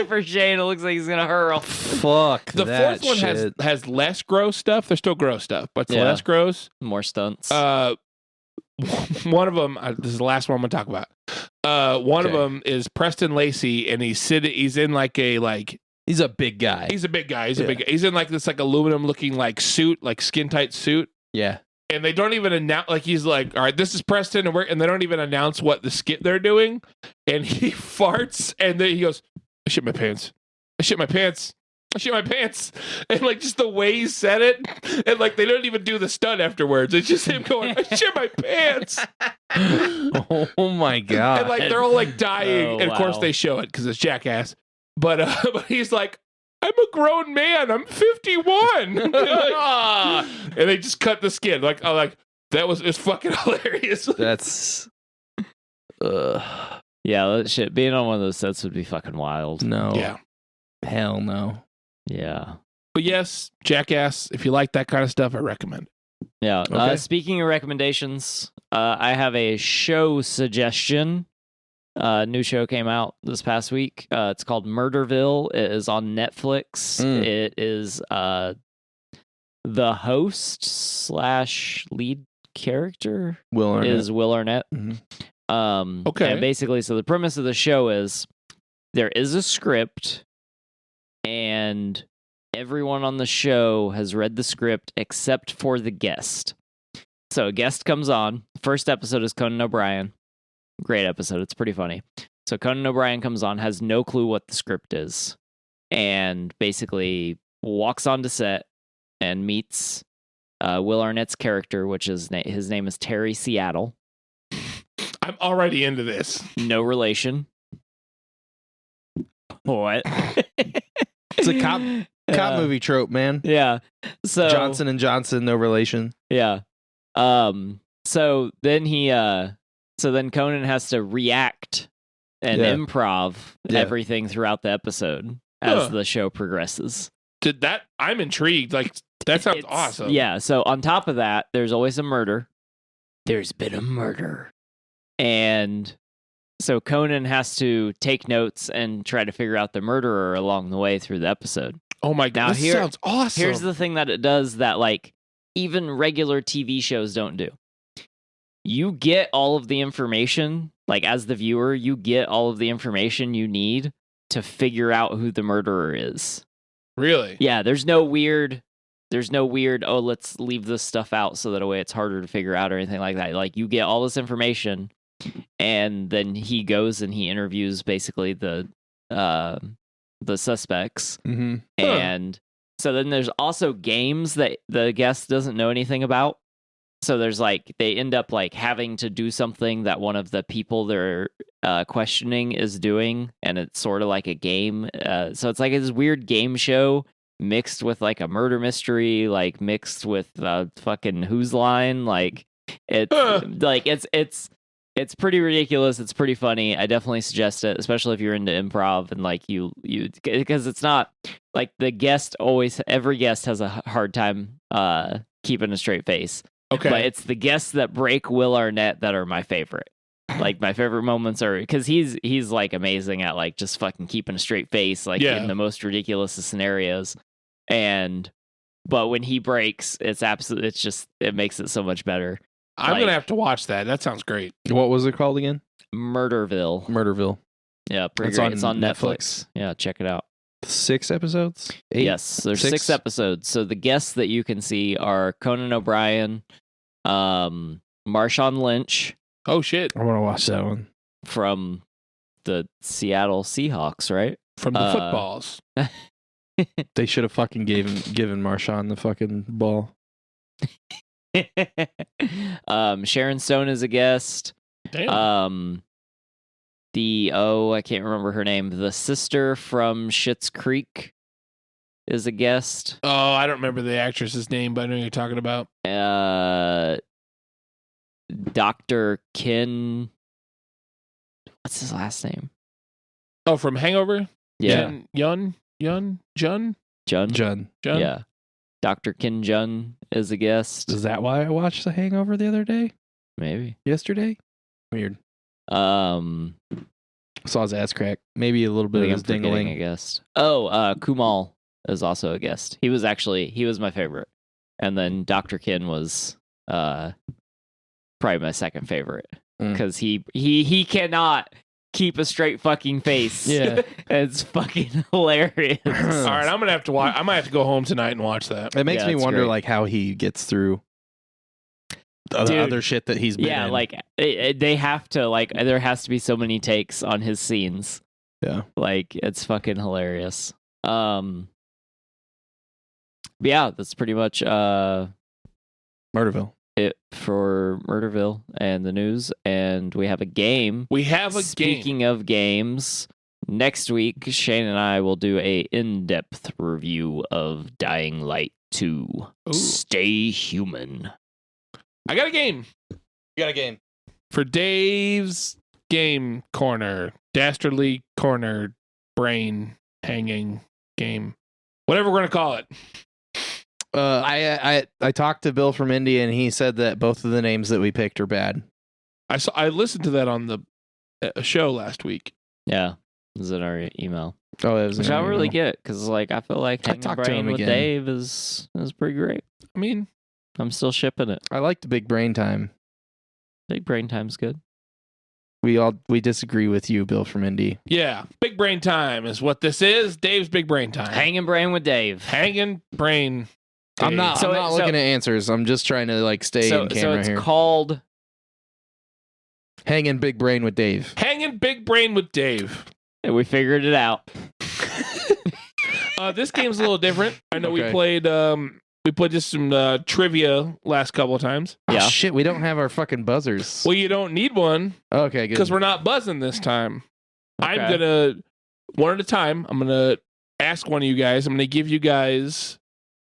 For Shane, it looks like he's gonna hurl. Fuck. The fourth one has less gross stuff. There's still gross stuff, but it's less gross. More stunts. One of them. This is the last one I'm gonna talk about. One of them is Preston Lacey, and he's in like a He's a big guy. He's a big guy. He's in like this like aluminum looking like suit, like skin tight suit. Yeah. And they don't even announce, like, he's like, all right, this is Preston, and they don't even announce what the skit they're doing. And he farts, and then he goes, I shit my pants. I shit my pants. I shit my pants. And, like, just the way he said it, and, like, they don't even do the stunt afterwards. It's just him going, I shit my pants. Oh, my God. And, like, they're all, like, dying. And, of course, they show it because it's Jackass. But he's like, I'm a grown man. I'm 51. And they just cut the skin. It's fucking hilarious. That's yeah, that shit. Being on one of those sets would be fucking wild. No. Yeah. Hell no. Yeah. But yes, Jackass, if you like that kind of stuff, I recommend it. Yeah. Okay. Speaking of recommendations, I have a show suggestion. New show came out this past week. It's called Murderville. It is on Netflix. It is the host / lead character Will Arnett. is Will Arnett. Mm-hmm. Okay. And basically, so the premise of the show is there is a script, and everyone on the show has read the script except for the guest. So a guest comes on. First episode is Conan O'Brien. Great episode. It's pretty funny. So Conan O'Brien comes on, has no clue what the script is, and basically walks onto set and meets Will Arnett's character, which is his name is Terry Seattle. I'm already into this. No relation. What? It's a cop movie trope, man. Yeah. So Johnson and Johnson, no relation. Yeah. So then Conan has to react and improv everything throughout the episode. as the show progresses. Did that? I'm intrigued. Like, that sounds awesome. Yeah. So on top of that, there's always a murder. There's been a murder. And so Conan has to take notes and try to figure out the murderer along the way through the episode. Oh my God. This sounds awesome. Here's the thing that it does that, like, even regular TV shows don't do. You get all of the information, like, as the viewer, you get all of the information you need to figure out who the murderer is. Really? Yeah, there's no weird, oh, let's leave this stuff out so that way it's harder to figure out or anything like that. Like, you get all this information, and then he goes and he interviews basically the suspects. Mm-hmm. And so then there's also games that the guest doesn't know anything about. So there's like, they end up like having to do something that one of the people they're questioning is doing, and it's sort of like a game. So it's like this weird game show mixed with like a murder mystery, like mixed with fucking Who's Line. Like it's pretty ridiculous. It's pretty funny. I definitely suggest it, especially if you're into improv and like you because it's not like every guest has a hard time keeping a straight face. Okay. But it's the guests that break Will Arnett that are my favorite. Like, my favorite moments are because he's like amazing at like just fucking keeping a straight face, like in the most ridiculous of scenarios. But when he breaks, it makes it so much better. I'm gonna have to watch that. That sounds great. What was it called again? Murderville. Yeah, pretty great. It's on Netflix. Yeah, check it out. 6 episodes? 8? Yes, there's 6 episodes. So the guests that you can see are Conan O'Brien, Marshawn Lynch. Oh shit! I want to watch that one. From the Seattle Seahawks, right? From the footballs. They should have fucking given Marshawn the fucking ball. Sharon Stone is a guest. Damn. I can't remember her name. The sister from Schitt's Creek is a guest. Oh, I don't remember the actress's name, but I know who you're talking about. Dr. Ken. What's his last name? Oh, from Hangover? Yeah. Jun? Jun. Yeah. Dr. Ken Jun is a guest. Is that why I watched The Hangover the other day? Maybe. Yesterday? Weird. Saw his ass crack. Maybe a little bit of his dingling. I guess. Oh, Kumal is also a guest. He was my favorite. And then Dr. Ken was probably my second favorite. Because he cannot keep a straight fucking face. Yeah. It's fucking hilarious. All right, I'm gonna have to watch. I might have to go home tonight and watch that. It makes me wonder, like, how he gets through the other shit that he's been in. Like they have to, like, there has to be so many takes on his scenes. Yeah, like, it's fucking hilarious. But yeah, that's pretty much Murderville. It for Murderville and the news. And we have a game. Speaking of games, next week Shane and I will do a in-depth review of Dying Light 2. Ooh. Stay Human. I got a game. You got a game for Dave's Game Corner, Dastardly Corner, Brain Hanging Game, whatever we're gonna call it. I talked to Bill from India, and he said that both of the names that we picked are bad. I listened to that on the show last week. Yeah, it was in our email. Oh, it was. Which I don't really get, because like I feel like Hanging Brain with Dave is pretty great. I mean, I'm still shipping it. I like the Big Brain Time. Big Brain Time's good. We disagree with you, Bill from Indy. Yeah, Big Brain Time is what this is. Dave's Big Brain Time. Hanging Brain with Dave. Hanging Brain. Dave. I'm not looking at answers. I'm just trying to like stay in camera here. So it's called Hanging Big Brain with Dave. Hanging Big Brain with Dave. And we figured it out. This game's a little different. I know we played just some trivia last couple of times. Yeah. Oh, shit, we don't have our fucking buzzers. Well, you don't need one. Okay, good. Because we're not buzzing this time. Okay. I'm gonna one at a time. I'm gonna ask one of you guys. I'm gonna give you guys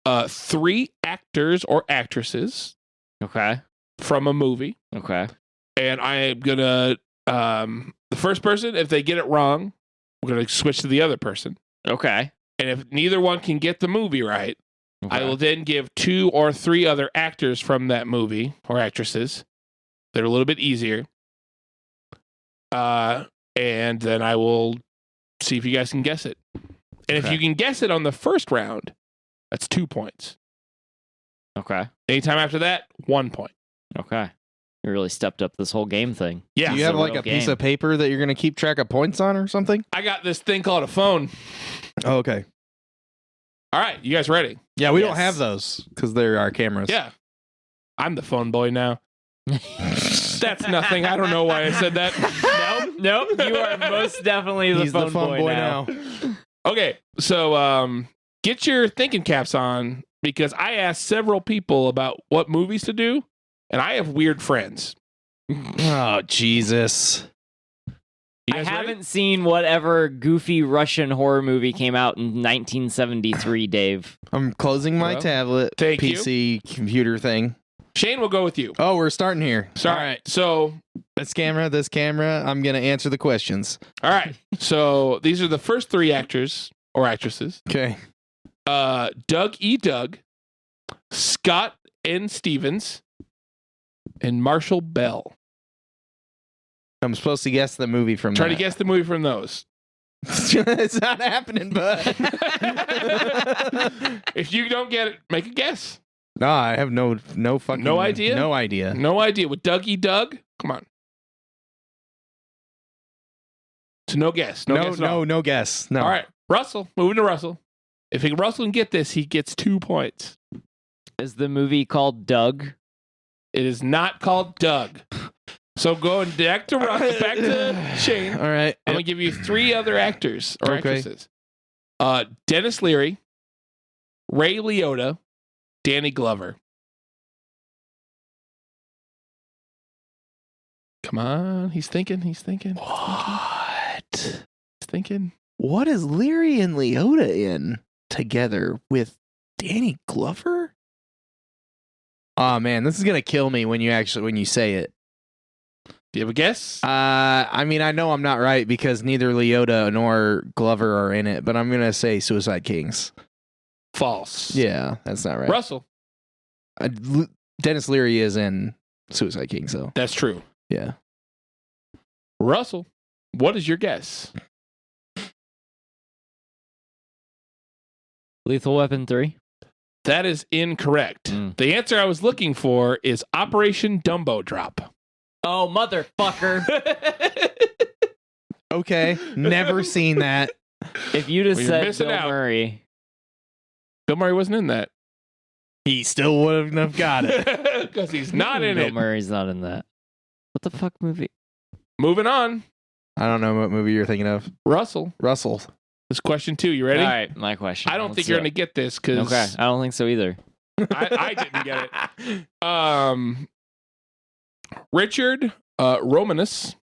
3 actors or actresses. Okay. From a movie. Okay. And I am gonna the first person, if they get it wrong, we're gonna switch to the other person. Okay. And if neither one can get the movie right, I Okay. will then give 2 or 3 other actors from that movie or actresses that are a little bit easier. And then I will see if you guys can guess it. And if Okay. you can guess it on the first round, that's 2 points. Okay. Anytime after that, 1 point. Okay. You really stepped up this whole game thing. Yeah. Do you It's have a like real a piece game. of paper that you're going to keep track of points on or something? I got this thing called a phone. Oh, okay. All right. You guys ready? Yeah, we don't Yes. have those because they're our cameras. Yeah. I'm the phone boy now. That's nothing. I don't know why I said that. Nope. You are most definitely the He's phone, the phone boy now. Okay. So get your thinking caps on because I asked several people about what movies to do, and I have weird friends. Oh, Jesus. You I guys ready? haven't seen whatever goofy Russian horror movie came out in 1973, Dave. I'm closing my Well, tablet, thank you. PC, computer thing. Shane will go with you. Oh, we're starting here. So, All right. So, This camera. I'm going to answer the questions. all right. So these are the first 3 actors or actresses. Okay. Doug E. Doug, Scott N. Stevens, and Marshall Bell. I'm supposed to guess the movie from Try to that. guess the movie from those. It's not happening, bud. If you don't get it, make a guess. No, I have no fucking No idea? No idea. No idea. With Doug E. Doug? Come on. So no guess. No guess at all. No guess. No. All right. Russell. Moving to Russell. If Russell can get this, he gets 2 points. Is the movie called Doug? It is not called Doug. So going back to Shane. All right. I'm gonna give you 3 other actors or Okay. actresses. Dennis Leary, Ray Liotta, Danny Glover. Come on, he's thinking. What? He's thinking. What is Leary and Liotta in together with Danny Glover? Oh man, this is gonna kill me when you say it. Do you have a guess? I mean, I know I'm not right because neither Liotta nor Glover are in it, but I'm gonna say Suicide Kings. False. Yeah, that's not right. Russell. Dennis Leary is in Suicide Kings, though. That's true. Yeah. Russell, what is your guess? Lethal Weapon 3? That is incorrect. Mm. The answer I was looking for is Operation Dumbo Drop. Oh, motherfucker. Okay. Never seen that. If you'd have Well, you're said missing Bill out. Murray. Bill Murray wasn't in that. He still wouldn't have got it. Because he's not in Bill it. Murray's not in that. What the fuck movie? Moving on. I don't know what movie you're thinking of. Russell, Russell. this is question 2. You ready? All right, my question. I don't Let's think do you're it. going to get this because Okay, I don't think so either. I didn't get it. Richard Romanus,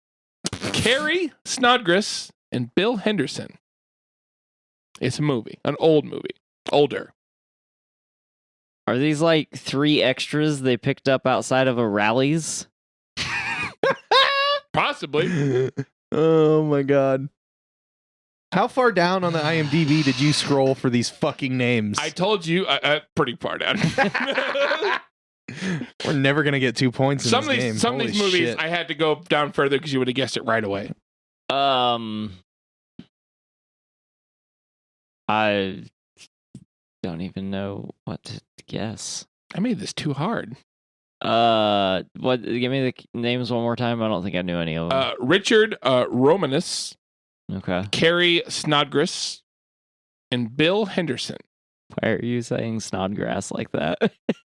Carrie Snodgrass, and Bill Henderson. It's a movie, an old movie, older. Are these like 3 extras they picked up outside of a Rally's? Possibly. Oh my god. How far down on the IMDb did you scroll for these fucking names? I told you, pretty far down. We're never gonna get 2 points in some this of game. these, some of Holy these movies, shit. I had to go down further because you would have guessed it right away. I don't even know what to guess. I made this too hard. What? Give me the names one more time. I don't think I knew any of them. Richard Romanus, Okay. Carrie Snodgrass, and Bill Henderson. Why are you saying Snodgrass like that?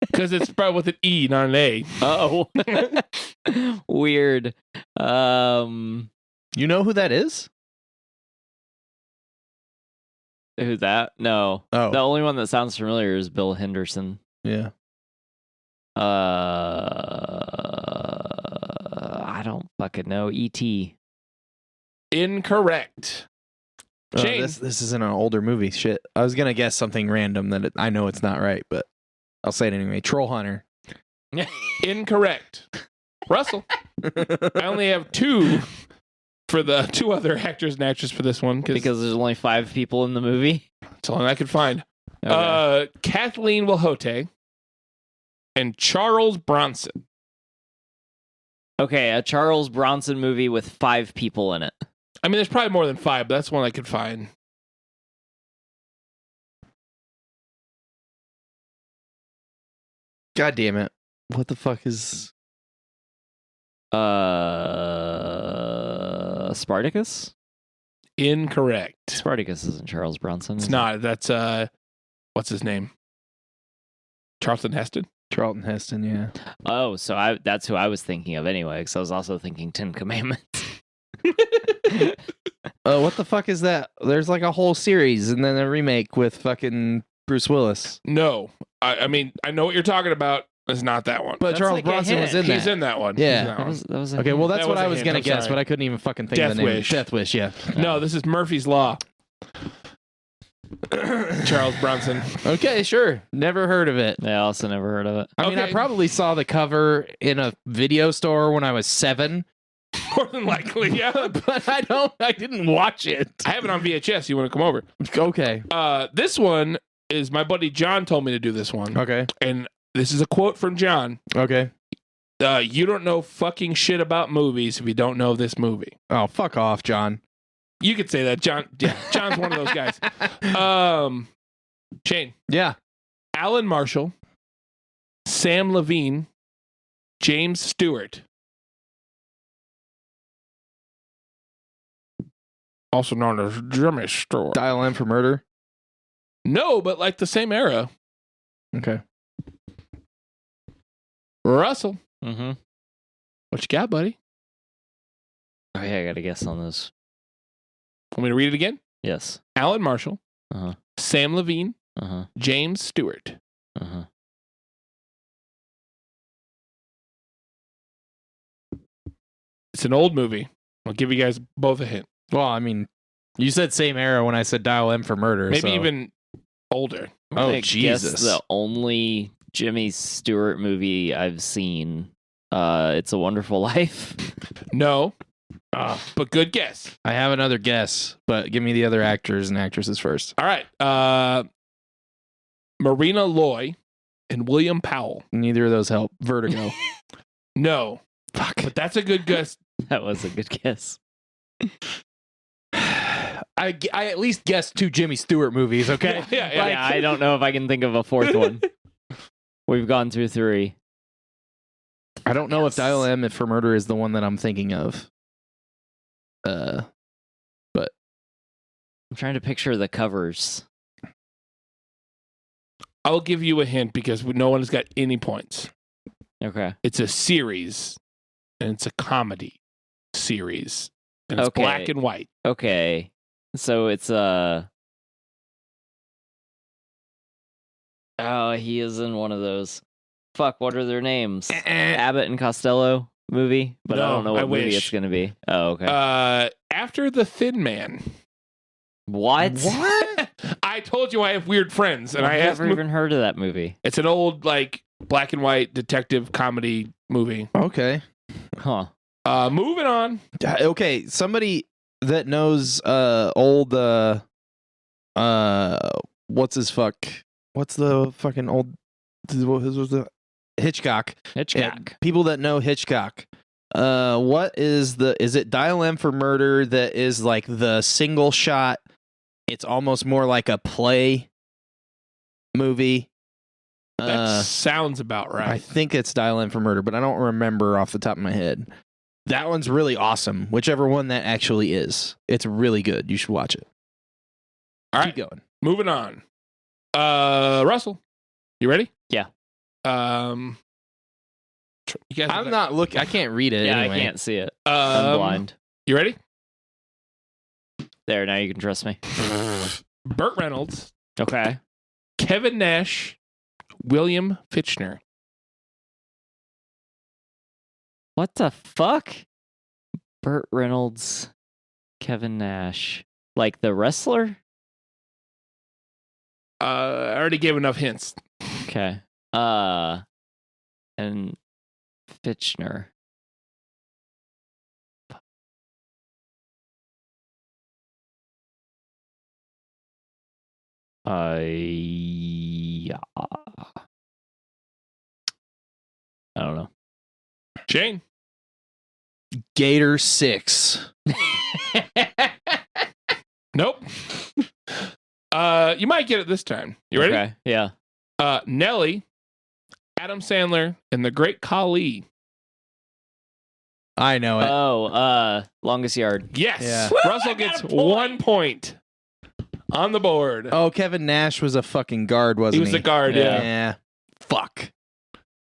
Because it's spelled with an E, not an A. Oh, weird. You know who that is? Who that? No. Oh. The only one that sounds familiar is Bill Henderson. Yeah. I don't fucking know. E.T. Incorrect. Shane. This isn't an older movie. Shit. I was gonna guess something random that I know it's not right, but I'll say it anyway. Troll Hunter. Incorrect. Russell. I only have 2 for the 2 other actors and actresses for this one Because there's only 5 people in the movie. that's all I could find. Okay. Kathleen Wilhote and Charles Bronson. Okay, a Charles Bronson movie with 5 people in it. I mean, there's probably more than 5, but that's one I could find. God damn it. What the fuck is... Spartacus? Incorrect. Spartacus isn't Charles Bronson. It's is it? not. That's what's his name? Charlton Heston. Charlton Heston, yeah. Oh, so that's who I was thinking of anyway, because I was also thinking 10 Commandments. What the fuck is that? There's like a whole series and then a remake with fucking Bruce Willis. No, I mean I know what you're talking about. It's not that one. But That's Charles like a Bronson hint. was in that. He's in that one. Yeah. He's in that one. That was a Okay, well, hint. that's That what was a I was hint, going to I'm guess, sorry. but I couldn't even fucking think Death of the name. Wish. Death Wish, yeah. No, this is Murphy's Law. Charles Bronson. Okay, sure. Never heard of it. I also never heard of it. I mean, I Okay. probably saw the cover in a video store when I was 7, More than likely, yeah. but I didn't watch it. I have it on VHS. You want to come over? Okay. This one is my buddy John told me to do this one, Okay. and this is a quote from John. Okay. You don't know fucking shit about movies if you don't know this movie. Oh, fuck off, John. You could say that, John. Yeah, John's one of those guys. Shane, Yeah. Alan Marshall, Sam Levine, James Stewart, also known as Jimmy Stewart. Dial M for Murder. No, but like the same era. Okay. Russell, Mm-hmm. what you got, buddy? Oh, yeah, I got to guess on this. Want me to read it again? Yes. Alan Marshall, Uh-huh. Sam Levine, Uh-huh. James Stewart. Uh-huh. It's an old movie. I'll give you guys both a hint. Well, I mean, you said same era when I said Dial M for Murder. Maybe so- even older. I'm Oh, gonna guess Jesus. the only Jimmy Stewart movie I've seen. It's a Wonderful Life. No, but good guess. I have another guess, but give me the other actors and actresses first. All right. Marina Loy and William Powell. Neither of those help. Vertigo. No, Fuck. but that's a good guess. That was a good guess. I at least guessed 2 Jimmy Stewart movies, okay? Yeah. Yeah, I don't know if I can think of a 4th one. We've gone through 3. I don't know if Dial M for Murder is the one that I'm thinking of. I'm trying to picture the covers. I'll give you a hint because no one has got any points. Okay. It's a series, and it's a comedy series, and it's Okay. black and white. Okay. So it's Oh, he is in one of those. Fuck, what are their names? Abbott and Costello movie, but I No, don't know I what movie wish. it's going to be. Oh, okay. After the Thin Man. What? I told you I have weird friends, and I I've asked. never even heard of that movie. It's an old like black and white detective comedy movie. Okay. Huh. Moving on. Okay, somebody that knows old what's his fuck? What's the fucking old what was the Hitchcock. Hitchcock. Yeah, people that know Hitchcock. What is it Dial M for Murder that is like the single shot? It's almost more like a play movie. That sounds about right. I think it's Dial M for Murder, but I don't remember off the top of my head. That one's really awesome. Whichever one that actually is. It's really good. You should watch it. All Keep right, going. moving on. Russell, you ready? Yeah. You guys I'm not looking. I can't read it. Yeah, anyway. I can't see it. I'm blind. You ready? There, now you can trust me. Burt Reynolds, Okay. Kevin Nash, William Fichtner. What the fuck? Burt Reynolds, Kevin Nash. Like the wrestler? I already gave enough hints. Okay. And Fichtner. I don't know. Shane. Gator 6. Nope. You might get it this time. You ready? Okay. Yeah. Nelly, Adam Sandler, and the Great Khali. I know it. Oh, Longest Yard. Yes. Yeah. Russell gets 1 point on the board. Oh, Kevin Nash was a fucking guard, wasn't he he? was the guard. Yeah. Yeah. Fuck.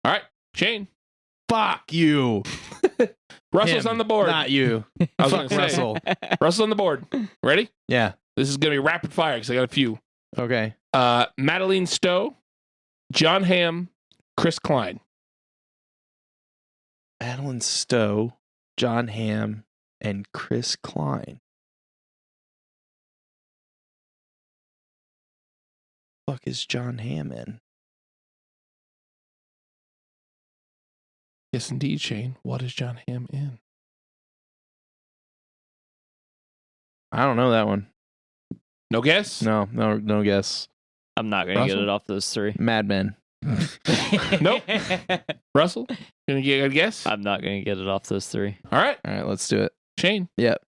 All right, Shane. Fuck you. Russell's Him, on the board. Not you. I was Fuck gonna say. Russell. Russell's on the board. Ready? Yeah. This is gonna be rapid fire because I got a few. Okay. Madeline Stowe, John Hamm, Chris Klein. Madeline Stowe, John Hamm, and Chris Klein. Fuck is John Hamm in? Yes, indeed, Shane. What is John Hamm in? I don't know that one. No guess? No guess. I'm not gonna get Russell? it off those three. Mad Men. Nope. Russell? Gonna get a guess? I'm not gonna get it off those three. All right, All right, let's do it. Shane. Yep.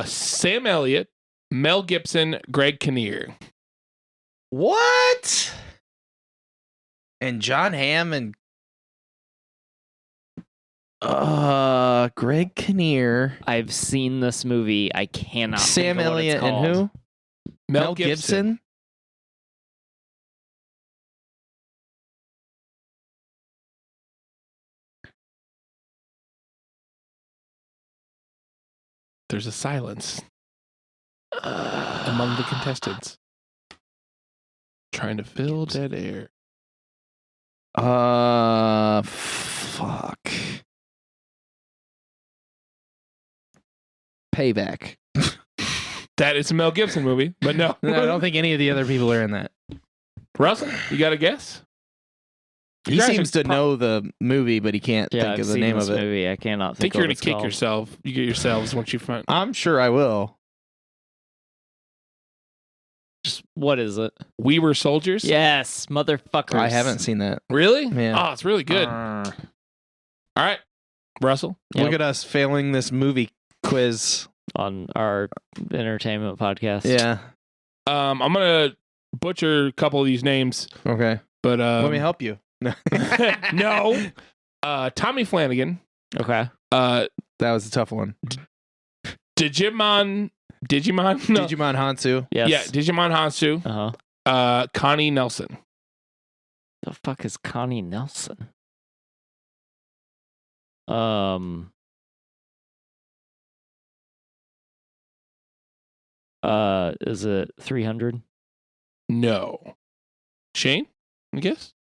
Sam Elliott, Mel Gibson, Greg Kinnear. What? And John Hamm and Greg Kinnear. I've seen this movie. I cannot. Sam think of what it's Elliott and called. who? Mel Gibson. There's a silence among the contestants. Trying to fill dead air. Fuck. Payback. That is a Mel Gibson movie, but no. No, I don't think any of the other people are in that. Russell, you got a guess? He You guys seems to should know the movie, but he can't Yeah, think I've of the seen name this of it. movie. I cannot I think think you're of gonna what it's kick called. yourself. You get yourselves once you find. I'm sure I will. Just what is it? We Were Soldiers. Yes, motherfuckers. I haven't seen that. Really? Yeah. Oh, it's really good. All right, Russell. Yep. Look at us failing this movie quiz. On our entertainment podcast. Yeah. I'm gonna butcher a couple of these names, Okay. but Let me help you. no. Tommy Flanagan. Okay. That was a tough one. Digimon. No. Digimon Hansu. Yes. Yeah, Digimon Hansu. Uh-huh. Connie Nelson. The fuck is Connie Nelson? Is it 300? No. Shane, I guess.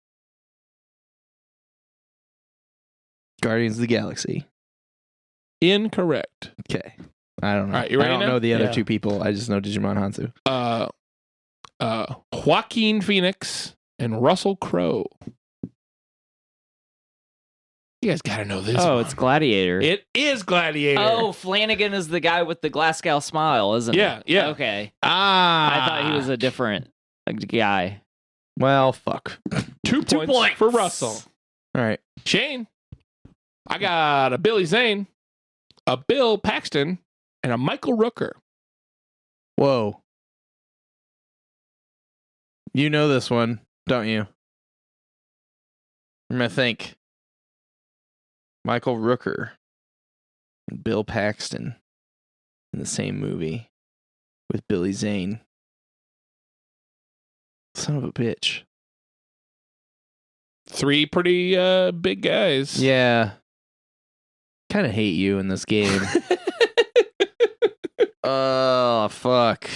Guardians of the Galaxy. Incorrect. Okay. I don't know. All right, you ready I don't now? know the other Yeah. two people. I just know Digimon Hansu. Joaquin Phoenix and Russell Crowe. You guys got to know this. Oh, one. it's Gladiator. It is Gladiator. Oh, Flanagan is the guy with the Glasgow smile, isn't Yeah, he? yeah. Okay. Ah. I thought he was a different guy. Well, fuck. 2 points for Russell. All right. Shane, I got a Billy Zane, a Bill Paxton, and a Michael Rooker. Whoa. You know this one, don't you? I'm going to think. Michael Rooker and Bill Paxton in the same movie with Billy Zane. Son of a bitch. 3 pretty big guys. Yeah. Kind of hate you in this game. Oh, fuck.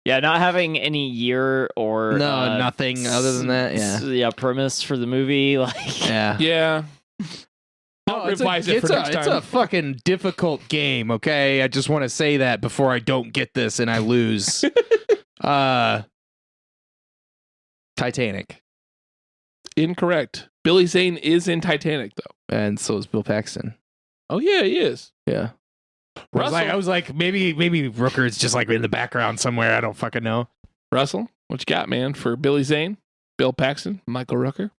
Yeah, not having any year or No, nothing other than that, yeah. Yeah, premise for the movie, like Yeah. Yeah. I'll revise it for next time. It's a fucking difficult game, okay? I just want to say that before I don't get this and I lose. Titanic. Incorrect. Billy Zane is in Titanic, though. And so is Bill Paxton. Oh, yeah, he is. Yeah. Russell, I was like, maybe Rooker's just like in the background somewhere. I don't fucking know. Russell, What you got, man? For Billy Zane, Bill Paxton, Michael Rooker.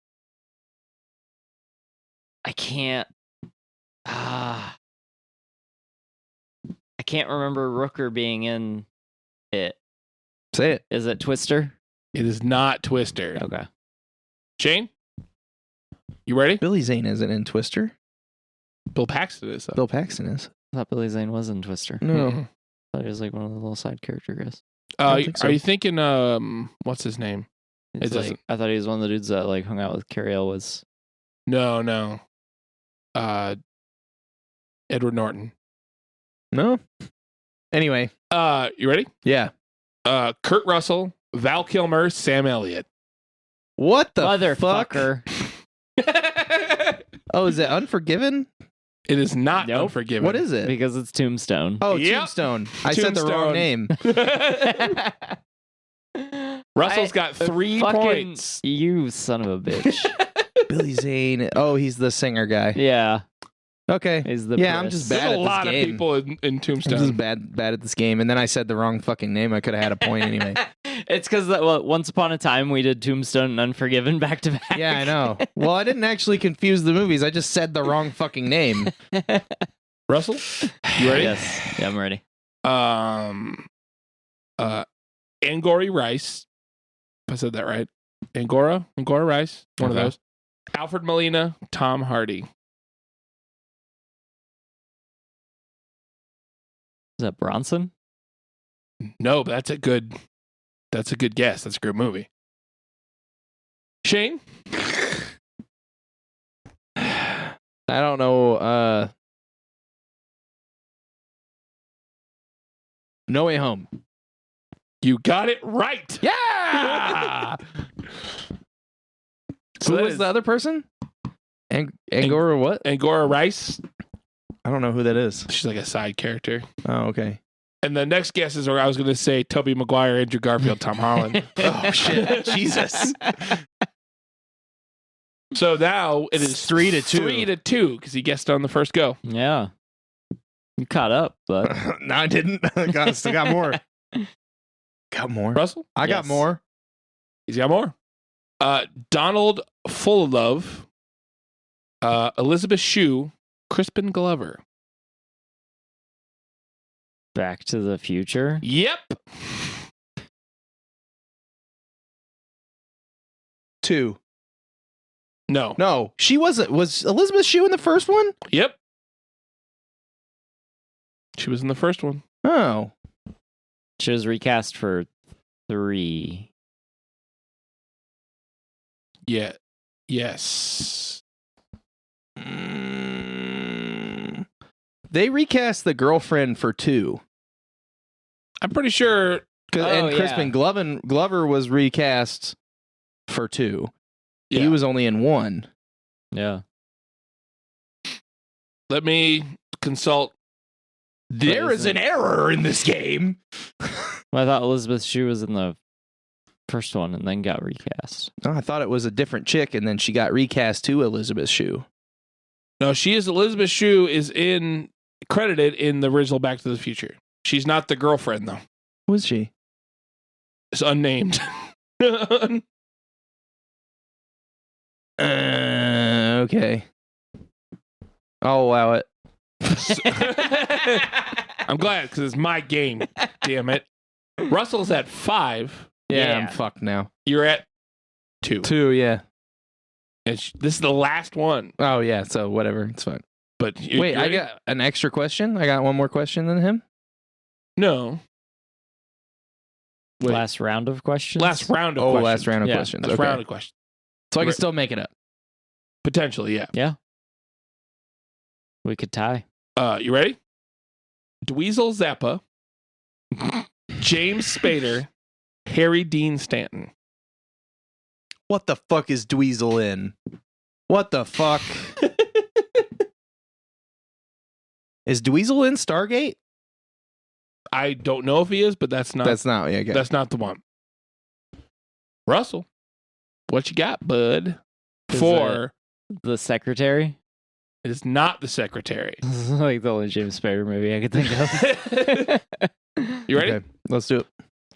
I can't. I can't remember Rooker being in it. Say it. Is it Twister? It is not Twister. Okay. Shane, you ready? Billy Zane isn't in Twister. Bill Paxton is. Bill Paxton is. I thought Billy Zane was in Twister. No. Mhm. I thought he was like one of the little side character guys. don't think so. Are you thinking? What's his name? It's It doesn't- I thought he was one of the dudes that like hung out with Carrie Elwes. No. Edward Norton. No. Anyway. You ready? Yeah. Kurt Russell, Val Kilmer, Sam Elliott. What the fuck? Motherfucker. Oh, is it Unforgiven? It is not Nope. Unforgiven. What is it? Because it's Tombstone. Oh, Yep. Tombstone. I said the wrong Tombstone. name. Russell's got 3 Fucking- points. You son of a bitch. Billy Zane. Oh, he's the singer guy. Yeah. Okay. He's the Yeah, I'm Briss. just There's bad a at this lot of game. people in I'm Tombstone. just bad at this game, and then I said the wrong fucking name. I could have had a point anyway. It's because once upon a time we did Tombstone and Unforgiven back to back. Yeah, I know. Well, I didn't actually confuse the movies. I just said the wrong fucking name. Russell, you ready? Yes. Yeah, I'm ready. Angourie Rice. If I said that right. Angora Rice. One of Okay. those. Alfred Molina, Tom Hardy. Is that Bronson? No, but that's a good guess. That's a good movie. Shane? I don't know. No Way Home. You got it right. Yeah. So Who that was is the other person? Angora what? Angora Rice. I don't know who that is. She's like a side character. Oh, okay. And the next guesses are I was going to say Tobey Maguire, Andrew Garfield, Tom Holland. Oh shit! Jesus. So now it is 3-2. 3-2 because he guessed on the first go. Yeah. You caught up, but No, I didn't. Still got more. Got more. Russell? I got Yes. more. He's got more. Donald Fullilove, Elizabeth Shue, Crispin Glover. Back to the Future. Yep. 2. No. No, she wasn't. Was Elizabeth Shue in the first one? Yep. She was in the first one. Oh. She was recast for 3. Yeah. Yes. They recast the girlfriend for 2. I'm pretty sure. And yeah. Crispin Glover was recast for 2. Yeah. He was only in 1. Yeah. Let me consult. There is an error in this game. Well, I thought Elizabeth Shue was in the first one and then got recast. Oh, I thought it was a different chick, and then she got recast to Elizabeth Shue. No, she is Elizabeth Shue is credited in the original Back to the Future. She's not the girlfriend though. Who is she? It's unnamed. Okay. I'll allow it. I'm glad because it's my game. Damn it. Russell's at 5. Yeah, Yeah. I'm fucked now. You're at 2. 2, yeah. And this is the last one. Oh, yeah, so whatever. It's fine. But Wait, I got an extra question? I got one more question than him? no Wait. Last round of questions? last round of Oh, questions. last round of Yeah, questions. Last Okay. round of questions. So I can Right. still make it up. Potentially, yeah. We could tie. You ready? Dweezil Zappa, James Spader, Harry Dean Stanton. What the fuck is Dweezil in? What the fuck? Is Dweezil in Stargate? I don't know if he is, but that's not That's not. Yeah, okay. that's not the one. Russell, what you got, bud? Is For The Secretary? it is not the secretary. This is like the only James Spader movie I could think of. You ready? Okay, let's do it.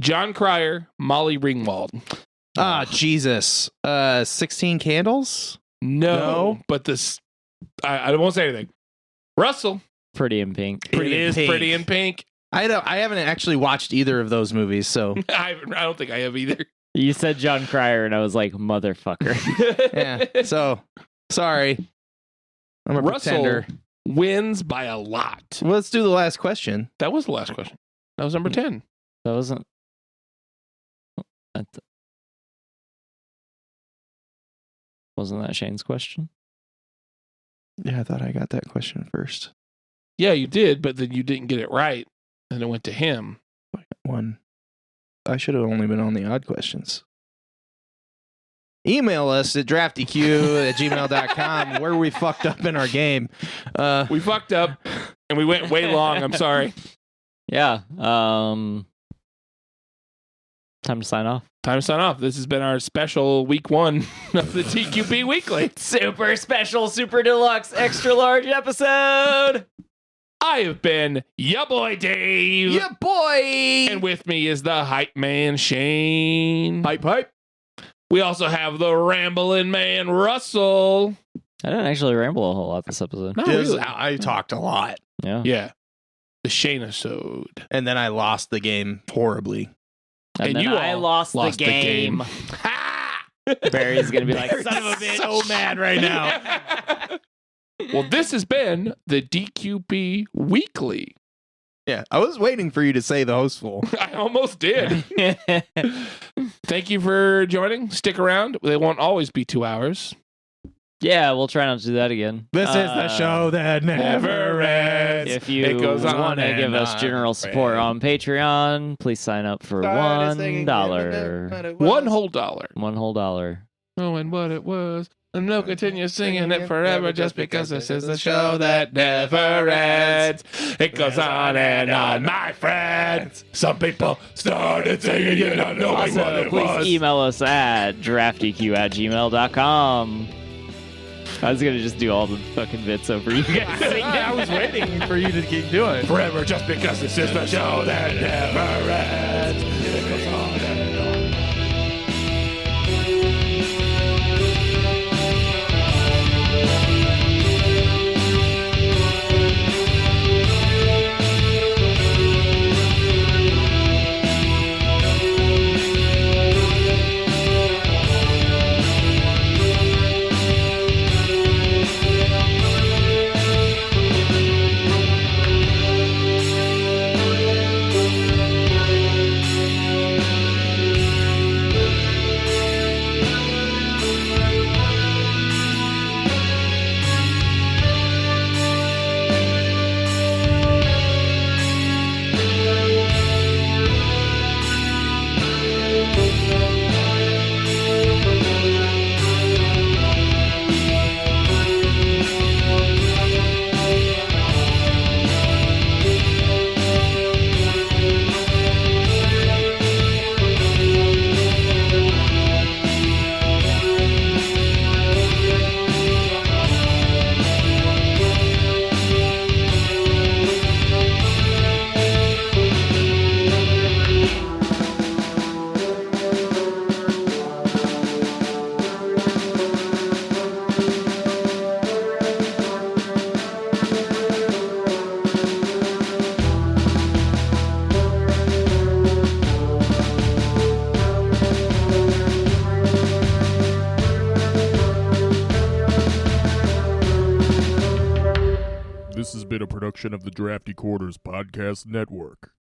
John Cryer, Molly Ringwald. Ah, Jesus. 16 Candles? No, but this, I won't say anything. Russell. Pretty in Pink. Pretty in Pink. Pretty in Pink. I haven't actually watched either of those movies, so. I don't think I have either. You said John Cryer, and I was like, motherfucker. Yeah, so, sorry. I'm a Russell pretender. wins by a lot. Well, let's do the last question. That was the last question. That was number 10. That wasn't. Wasn't that Shane's question? Yeah, I thought I got that question first. Yeah, you did, but then you didn't get it right. And it went to him. One. I should have only been on the odd questions. Email us at draftyq@gmail.com where we fucked up in our game. We fucked up and we went way long. I'm sorry. Yeah. Time to sign off. Time to sign off. This has been our special week 1 of the DQP Weekly. Super special, super deluxe, extra large episode. I have been ya boy Dave. Yeah, boy! And with me is the hype man Shane. Hype. We also have the rambling man Russell. I didn't actually ramble a whole lot this episode. Not really. I talked a lot. Yeah. Yeah. The Shane-isode. And then I lost the game horribly. And then you I all lost the lost the game. Barry's going to be like, son of a bitch. So mad right now. Well, this has been the DQP Weekly. Yeah, I was waiting for you to say the hostful. I almost did. Thank you for joining. Stick around. They won't always be 2 hours. Yeah, we'll try not to do that again. This is the show that never ends. If you It goes on want to and give us on, general support on Patreon, please sign up for $1. One whole dollar. $1. Knowing what it was. And they'll continue singing it forever just because this is the show that never ends. It goes on and on, my friends. Some people started singing it, not knowing what Also, it please was. email us at draftyq@gmail.com. I was going to just do all the fucking bits over you guys. I was waiting for you to keep doing. Forever just because this is the show that never ends. It goes on and on. This has been a production of the Drafty Quarters Podcast Network.